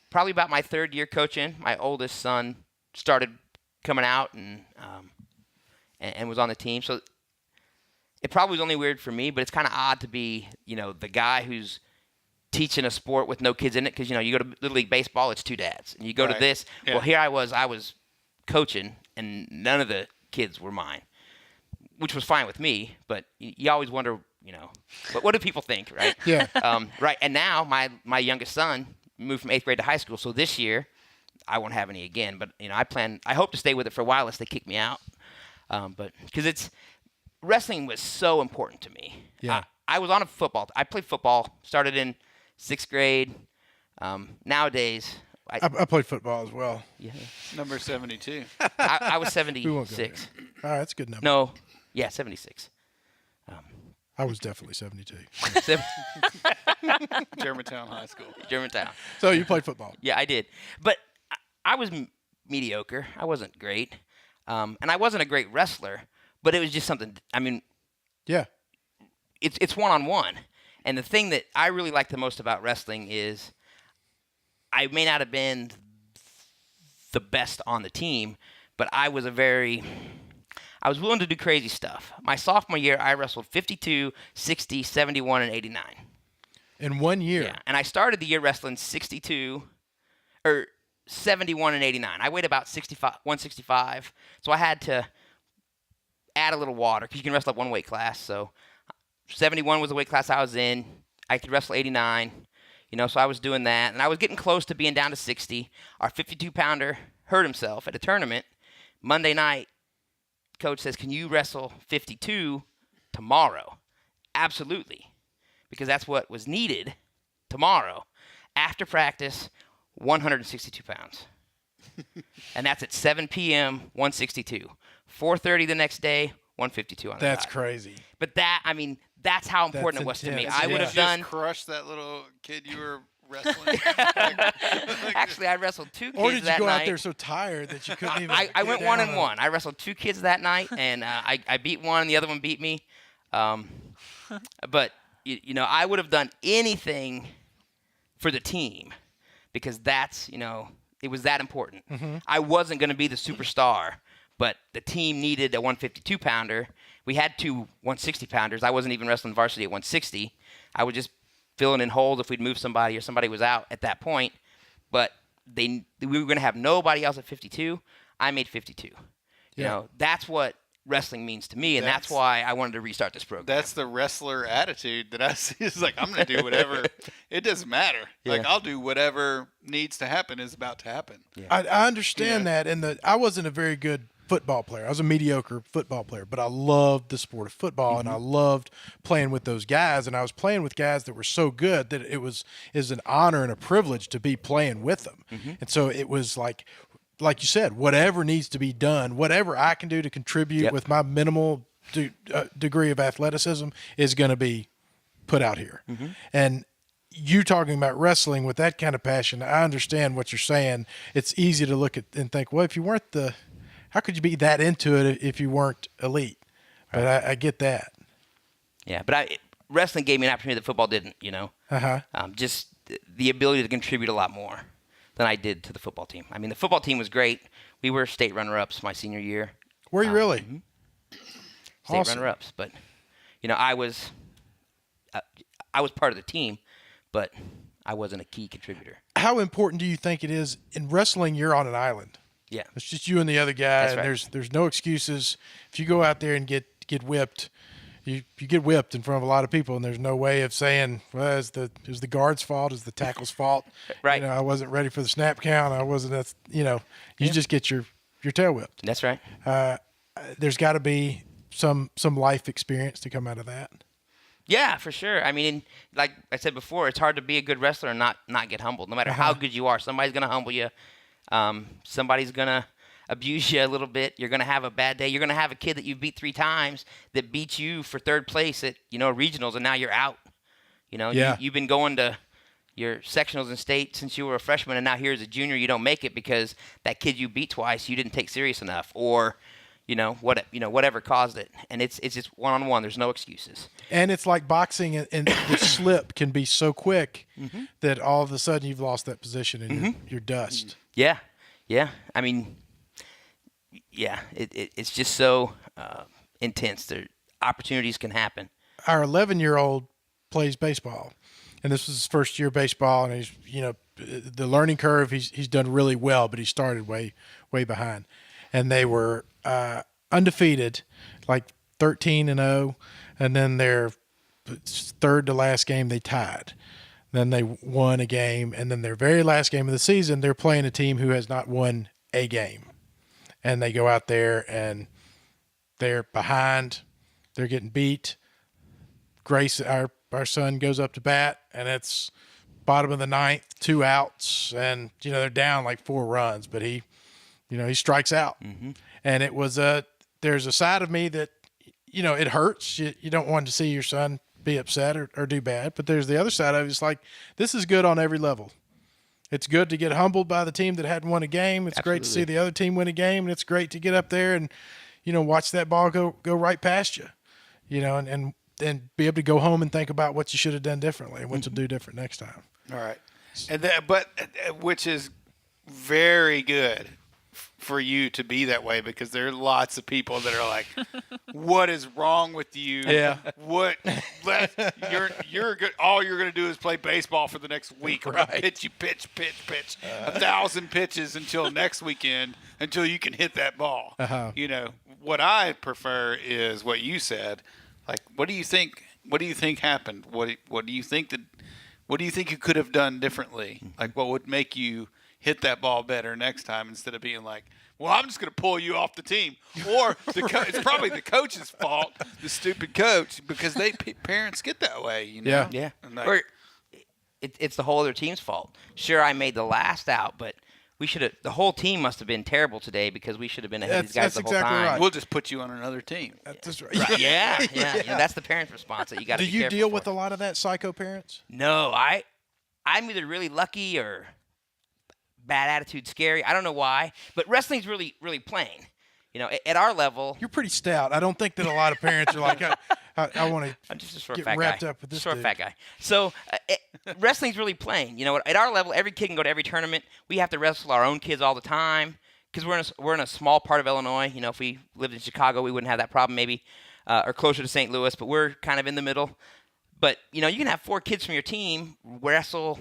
probably about my 3rd year coaching, my oldest son started coming out and was on the team. So it probably was only weird for me, but it's kind of odd to be, the guy who's teaching a sport with no kids in it, because, you go to Little League Baseball, it's 2 dads. And you go to this, well, here I was coaching, and none of the kids were mine, which was fine with me, but you always wonder, but what do people think, right? Yeah. Right, and now my youngest son moved from 8th grade to high school, so this year I won't have any again, but I hope to stay with it for a while unless they kick me out. But because wrestling was so important to me. Yeah. I was on a football. I played football. Started in 6th grade. Nowadays, I played football as well. Yeah. number 72. I was We won't go 76. All right, that's a good number. No, yeah, 76. I was definitely 72. Germantown High School. Germantown. So you played football. Yeah, I did. But I was mediocre. I wasn't great. And I wasn't a great wrestler, but it was just something, Yeah. it's one-on-one. And the thing that I really like the most about wrestling is I may not have been the best on the team, but I was willing to do crazy stuff. My sophomore year, I wrestled 52, 60, 71, and 89. In 1 year. Yeah, and I started the year wrestling 62, or 71 and 89. I weighed about 165, so I had to add a little water because you can wrestle up one weight class. So 71 was the weight class I was in. I could wrestle 89, so I was doing that. And I was getting close to being down to 60. Our 52-pounder hurt himself at a tournament. Monday night, coach says, can you wrestle 52 tomorrow? Absolutely, because that's what was needed tomorrow. After practice, 162 pounds. And that's at 7 p.m., 162. 4:30 the next day, 152 on the That's dot. crazy. But that's how important it was to me. intense. I would have Just done. crushed that little kid you were wrestling. Actually, I wrestled 2 kids Or did you that go night. out there so tired that you couldn't even I went get 1 down and on 1. I wrestled 2 kids that night, and I beat one, and the other one beat me. But you know, I would have done anything for the team because that's, you know, it was that important. I wasn't going to be the superstar, but the team needed a 152-pounder. We had 2 160-pounders. I wasn't even wrestling varsity at 160. I was just filling in holes if we'd move somebody or somebody was out at that point. But we were going to have nobody else at 52. I made 52. You know, that's what wrestling means to me, and that's why I wanted to restart this program. That's the wrestler attitude that I see. It's like, I'm going to do whatever. It doesn't matter. Like, I'll do whatever needs to happen is about to happen. I understand that, and I wasn't a very good football player. I was a mediocre football player, but I loved the sport of football, and I loved playing with those guys, and I was playing with guys that were so good that it was an honor and a privilege to be playing with them. And so it was like you said, whatever needs to be done, whatever I can do to contribute with my minimal degree of athleticism is going to be put out here. And you talking about wrestling with that kind of passion, I understand what you're saying. It's easy to look at and think, well, if you weren't how could you be that into it if you weren't elite? But I get that. Yeah, but wrestling gave me an opportunity that football didn't, you know. Just the ability to contribute a lot more than I did to the football team. I mean, the football team was great. We were state runner-ups my senior year. Were you really? State runner-ups. But, you know, I was part of the team, but I wasn't a key contributor. How important do you think it is in wrestling? You're on an island. Yeah, it's just you and the other guy, That's and right. there's no excuses. If you go out there and get whipped, you get whipped in front of a lot of people, and there's no way of saying, well, it was the guard's fault, it's the tackle's fault. Right. You know, I wasn't ready for the snap count. I wasn't. That's, you know, you just get your tail whipped. That's right. There's got to be some life experience to come out of that. Yeah, for sure. I mean, like I said before, it's hard to be a good wrestler and not get humbled. No matter how good you are, somebody's going to humble you. Somebody's going to abuse you a little bit. You're going to have a bad day. You're going to have a kid that you've beat 3 times that beats you for 3rd place at, you know, regionals, and now you're out. You know, you've been going to your sectionals in state since you were a freshman, and now here's a junior, you don't make it because that kid you beat twice you didn't take serious enough, or whatever caused it. And it's just one-on-one. There's no excuses. And it's like boxing, and the slip can be so quick that all of a sudden you've lost that position and you're dust. Yeah. I mean, it's just so intense. Opportunities can happen. Our 11-year-old plays baseball, and this was his first year of baseball, and he's, you know, the learning curve, he's done really well, but he started way behind. And they were undefeated, like 13-0, and then their 3rd to last game they tied. Then they won a game, and then their very last game of the season, they're playing a team who has not won a game. And they go out there, and they're behind. They're getting beat. Grace, our son, goes up to bat, and it's bottom of the 9th, 2 outs, and, you know, they're down like 4 runs, but he strikes out. And it was there's a side of me that, you know, it hurts. You don't want to see your son be upset or do bad, but there's the other side of it. It's like, this is good on every level. It's good to get humbled by the team that hadn't won a game. It's great to see the other team win a game, and it's great to get up there and, you know, watch that ball go right past you, you know, and be able to go home and think about what you should have done differently and what you'll do different next time. All right. Which is very good for you to be that way, because there are lots of people that are like, what is wrong with you? Yeah. You're good. All you're going to do is play baseball for the next week. I'm going to pitch you pitch 1,000 pitches until next weekend, until you can hit that ball. You know, what I prefer is what you said. Like, what do you think happened? What do you think you could have done differently? Like, what would make you hit that ball better next time, instead of being like, well, I'm just going to pull you off the team. Or it's probably the coach's fault, the stupid coach, because parents get that way, you know? Yeah. Or it's the whole other team's fault. Sure, I made the last out, but the whole team must have been terrible today, because we should have been ahead of these guys the whole time. Right. We'll just put you on another team. That's right. Right. Yeah. You know, that's the parent's response that you got to be careful. Do you deal with a lot of that psycho parents? No, I'm either really lucky or bad attitude, scary. I don't know why, but wrestling's really, really plain. You know, at our level, you're pretty stout. I don't think that a lot of parents are like, I want to I'm just a short get fat wrapped guy. up with this short dude. fat guy. So wrestling's really plain. You know, at our level, every kid can go to every tournament. We have to wrestle our own kids all the time because we're in a small part of Illinois. You know, if we lived in Chicago, we wouldn't have that problem maybe, or closer to St. Louis. But we're kind of in the middle. But you know, you can have 4 kids from your team wrestle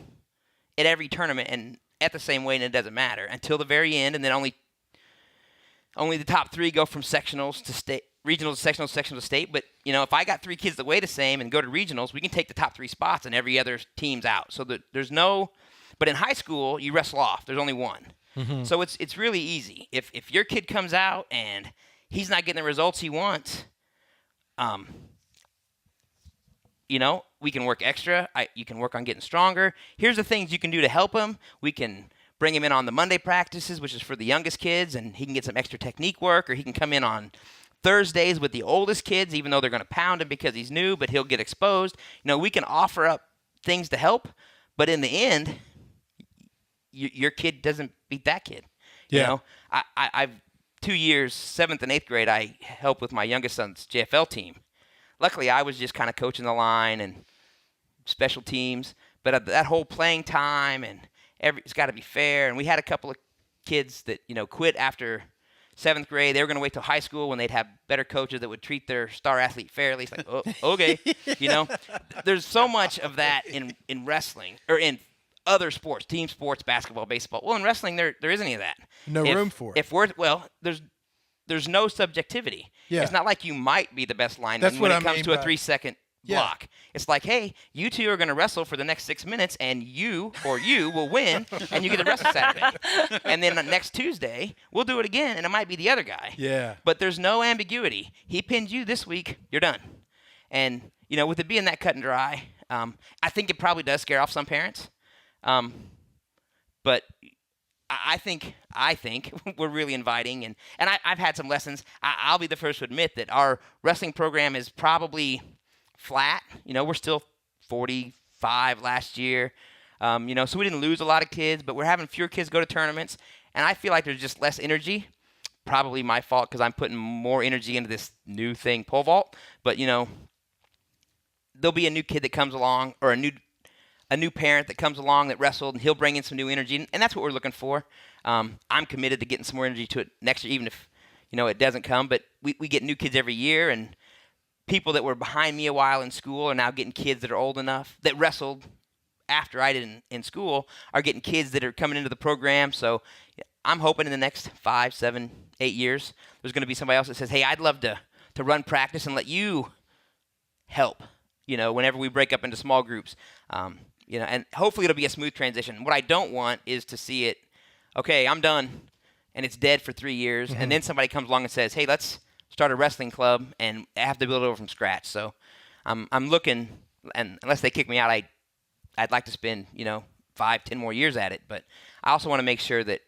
at every tournament and at the same weight, and it doesn't matter until the very end, and then only the top 3 go from sectionals to state. Regionals, sectionals to state. But, you know, if I got 3 kids that weigh the same and go to regionals, we can take the top 3 spots and every other team's out. So there's no – but in high school, you wrestle off. There's only one. Mm-hmm. So it's really easy. If your kid comes out and he's not getting the results he wants, you know, we can work extra. You can work on getting stronger. Here's the things you can do to help him. We can bring him in on the Monday practices, which is for the youngest kids, and he can get some extra technique work, or he can come in on – Thursdays with the oldest kids, even though they're going to pound him because he's new, but he'll get exposed. You know, we can offer up things to help, but in the end, your kid doesn't beat that kid. Yeah. You know, I've 2 years, 7th and 8th grade, I helped with my youngest son's JFL team. Luckily, I was just kind of coaching the line and special teams, but that whole playing time and it's got to be fair. And we had a couple of kids that, you know, quit after 7th grade. They were going to wait till high school when they'd have better coaches that would treat their star athlete fairly. It's like, oh, okay. You know, there's so much of that in wrestling or in other sports, team sports, basketball, baseball. Well, in wrestling, there isn't any of that. No room for it. There's no subjectivity. Yeah. It's not like you might be the best lineman when it comes to a 3-second block. It's like, hey, you two are going to wrestle for the next 6 minutes, and you will win, and you get to wrestle Saturday. And then next Tuesday, we'll do it again, and it might be the other guy. Yeah. But there's no ambiguity. He pinned you this week, you're done. And, you know, with it being that cut and dry, I think it probably does scare off some parents. But I think we're really inviting, and I've had some lessons. I'll be the first to admit that our wrestling program is probably flat. You know, we're still 45 last year. You know, so we didn't lose a lot of kids, but we're having fewer kids go to tournaments, and I feel like there's just less energy. Probably my fault because I'm putting more energy into this new thing, pole vault. But, you know, there'll be a new kid that comes along, or a new parent that comes along that wrestled, and he'll bring in some new energy, and that's what we're looking for. I'm committed to getting some more energy to it next year, even if, you know, it doesn't come. But we get new kids every year, and people that were behind me a while in school are now getting kids that are old enough that wrestled after I did in school are getting kids that are coming into the program. So I'm hoping in the next 5, 7, 8 years, there's going to be somebody else that says, hey, I'd love to run practice and let you help, you know, whenever we break up into small groups. You know, and hopefully it'll be a smooth transition. What I don't want is to see it, okay, I'm done, and it's dead for 3 years, and then somebody comes along and says, hey, let's start a wrestling club, and I have to build it over from scratch. So I'm looking, and unless they kick me out, I'd like to spend, you know, 5, 10 more years at it. But I also want to make sure that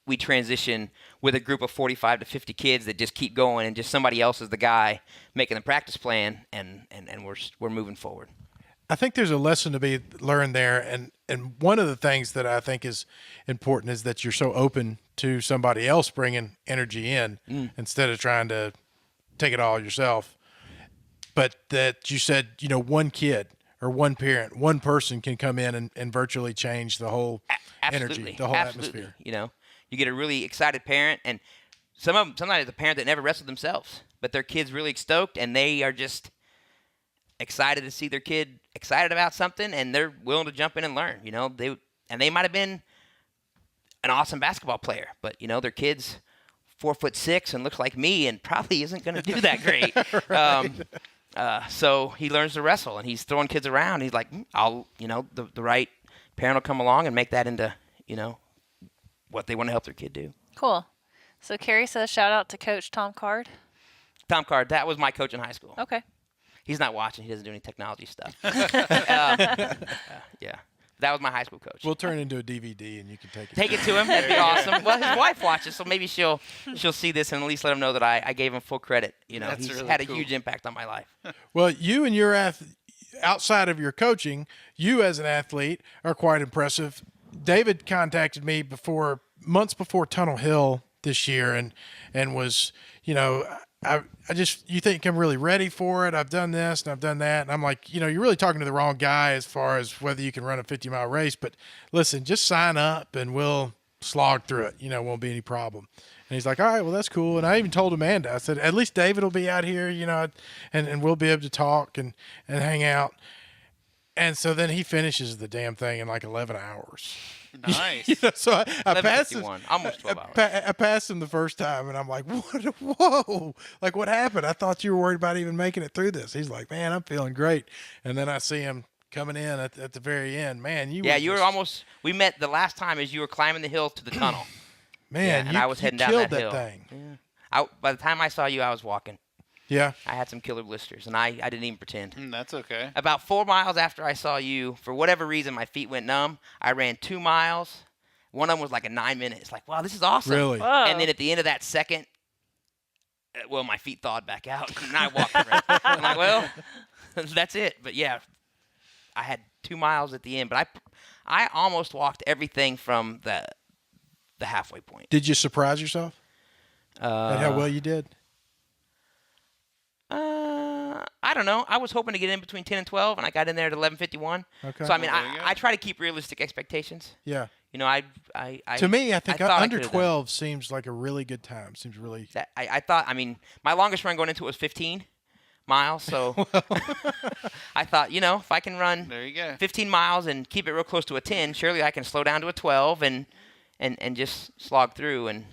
we transition with a group of 45 to 50 kids that just keep going, and just somebody else is the guy making the practice plan, and we're moving forward. I think there's a lesson to be learned there, and one of the things that I think is important is that you're so open to somebody else bringing energy in instead of trying to take it all yourself. But that you said, you know, one kid or one parent, one person can come in and virtually change the whole energy, the whole atmosphere. You know, you get a really excited parent, and sometimes a parent that never wrestled themselves, but their kid's really stoked, and they are just excited to see their kid excited about something, and they're willing to jump in and learn. You know, they might have been an awesome basketball player, but you know, their kid's 4'6" and looks like me, and probably isn't going to do that great. So he learns to wrestle, and he's throwing kids around. He's like, I'll, you know, the right parent will come along and make that into, you know, what they want to help their kid do. Cool. So Carrie says, shout out to Coach Tom Card. Tom Card, that was my coach in high school. Okay. He's not watching. He doesn't do any technology stuff. Yeah. That was my high school coach. We'll turn it into a DVD, and you can take it. Take it to him. That'd be awesome. Well, his wife watches, so maybe she'll see this and at least let him know that I gave him full credit. You know, he's really had a huge impact on my life. Well, you and your outside of your coaching, you as an athlete are quite impressive. David contacted me months before Tunnel Hill this year, and was, you know, you think I'm really ready for it. I've done this and I've done that. And I'm like, you're really talking to the wrong guy as far as whether you can run a 50-mile race. But listen, just sign up and we'll slog through it. Won't be any problem. And he's like, all right, well, that's cool. And I even told Amanda, I said, at least David will be out here, and we'll be able to talk and hang out. And so then he finishes the damn thing in like 11 hours. Nice. So I passed him. Almost 12 hours. I passed him the first time, and I'm like, "What? Whoa! Like, what happened? I thought you were worried about even making it through this." He's like, "Man, I'm feeling great." And then I see him coming in at the very end. Man, you were almost. We met the last time as you were climbing the hill to the tunnel. Man, and I was heading down killed that hill. Thing. Yeah. By the time I saw you, I was walking. Yeah. I had some killer blisters, and I didn't even pretend. That's okay. About 4 miles after I saw you, for whatever reason, my feet went numb. I ran 2 miles. One of them was like a 9 minute. It's like, wow, this is awesome. Really? Whoa. And then at the end of that second, my feet thawed back out, and I walked around. I'm like, well, that's it. But yeah, I had 2 miles at the end, but I almost walked everything from the halfway point. Did you surprise yourself at how well you did? I don't know. I was hoping to get in between 10 and 12, and I got in there at 11:51. Okay. So I mean, I try to keep realistic expectations. Yeah. To me, I think thought under 12 seems like a really good time. Seems really. I thought. I mean, my longest run going into it was 15 miles. So I thought, if I can run 15 miles and keep it real close to a 10, surely I can slow down to a 12 and just slog through.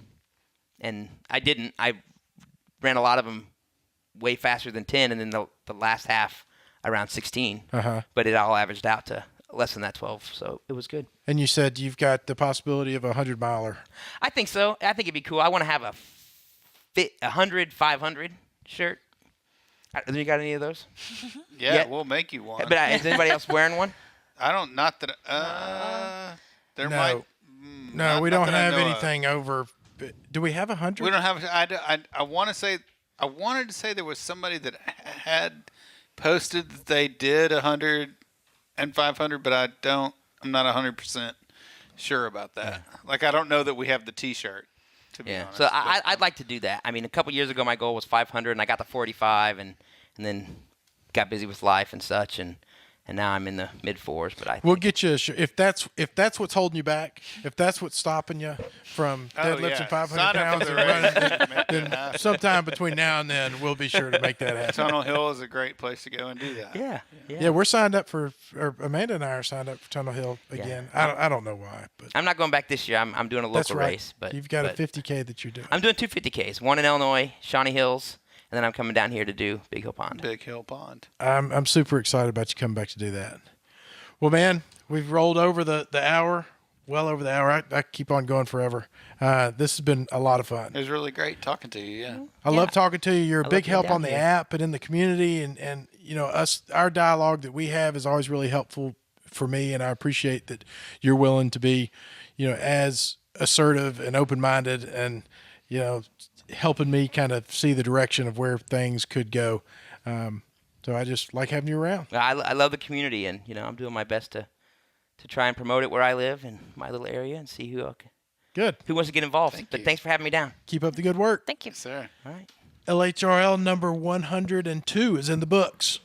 And I didn't. I ran a lot of them way faster than 10, and then the last half around 16. But it all averaged out to less than that 12, so it was good. And you said you've got the possibility of a 100-miler. I think so. I think it'd be cool. I want to have a 100, 500 shirt. You got any of those? Yeah, we'll make you one. But is anybody else wearing one? I don't. Not that. There No. might. No, we don't have anything over. Do we have 100? We don't have. I want to say. I wanted to say there was somebody that had posted that they did 100 and 500, but I'm not 100% sure about that. Yeah. Like, I don't know that we have the T-shirt, to be honest. So I'd like to do that. I mean, a couple years ago, my goal was 500, and I got to 45, and then got busy with life and such, and now I'm in the mid-4s. But we'll get you a shirt. If that's what's holding you back, if that's what's stopping you from deadlifting 500 pounds and running, then sometime between now and then, we'll be sure to make that happen. Tunnel Hill is a great place to go and do that. Yeah, we're signed up or Amanda and I are signed up for Tunnel Hill again. Yeah. I don't know why, but I'm not going back this year. I'm doing a local race. But you've got a 50K that you're doing. I'm doing 2 50Ks, one in Illinois, Shawnee Hills. And then I'm coming down here to do Big Hill Pond. Big Hill Pond. I'm super excited about you coming back to do that. Well, man, we've rolled over the hour, well over the hour. I keep on going forever. This has been a lot of fun. It was really great talking to you, yeah. I love talking to you. You're a big help on the app and in the community. And our dialogue that we have is always really helpful for me. And I appreciate that you're willing to be, as assertive and open-minded and, helping me kind of see the direction of where things could go. So I just like having you around. I love the community, and I'm doing my best to try and promote it where I live in my little area and see who wants to get involved. Thanks for having me down. Keep up the good work. Thank you. Yes, sir. All right. LHRL number 102 is in the books.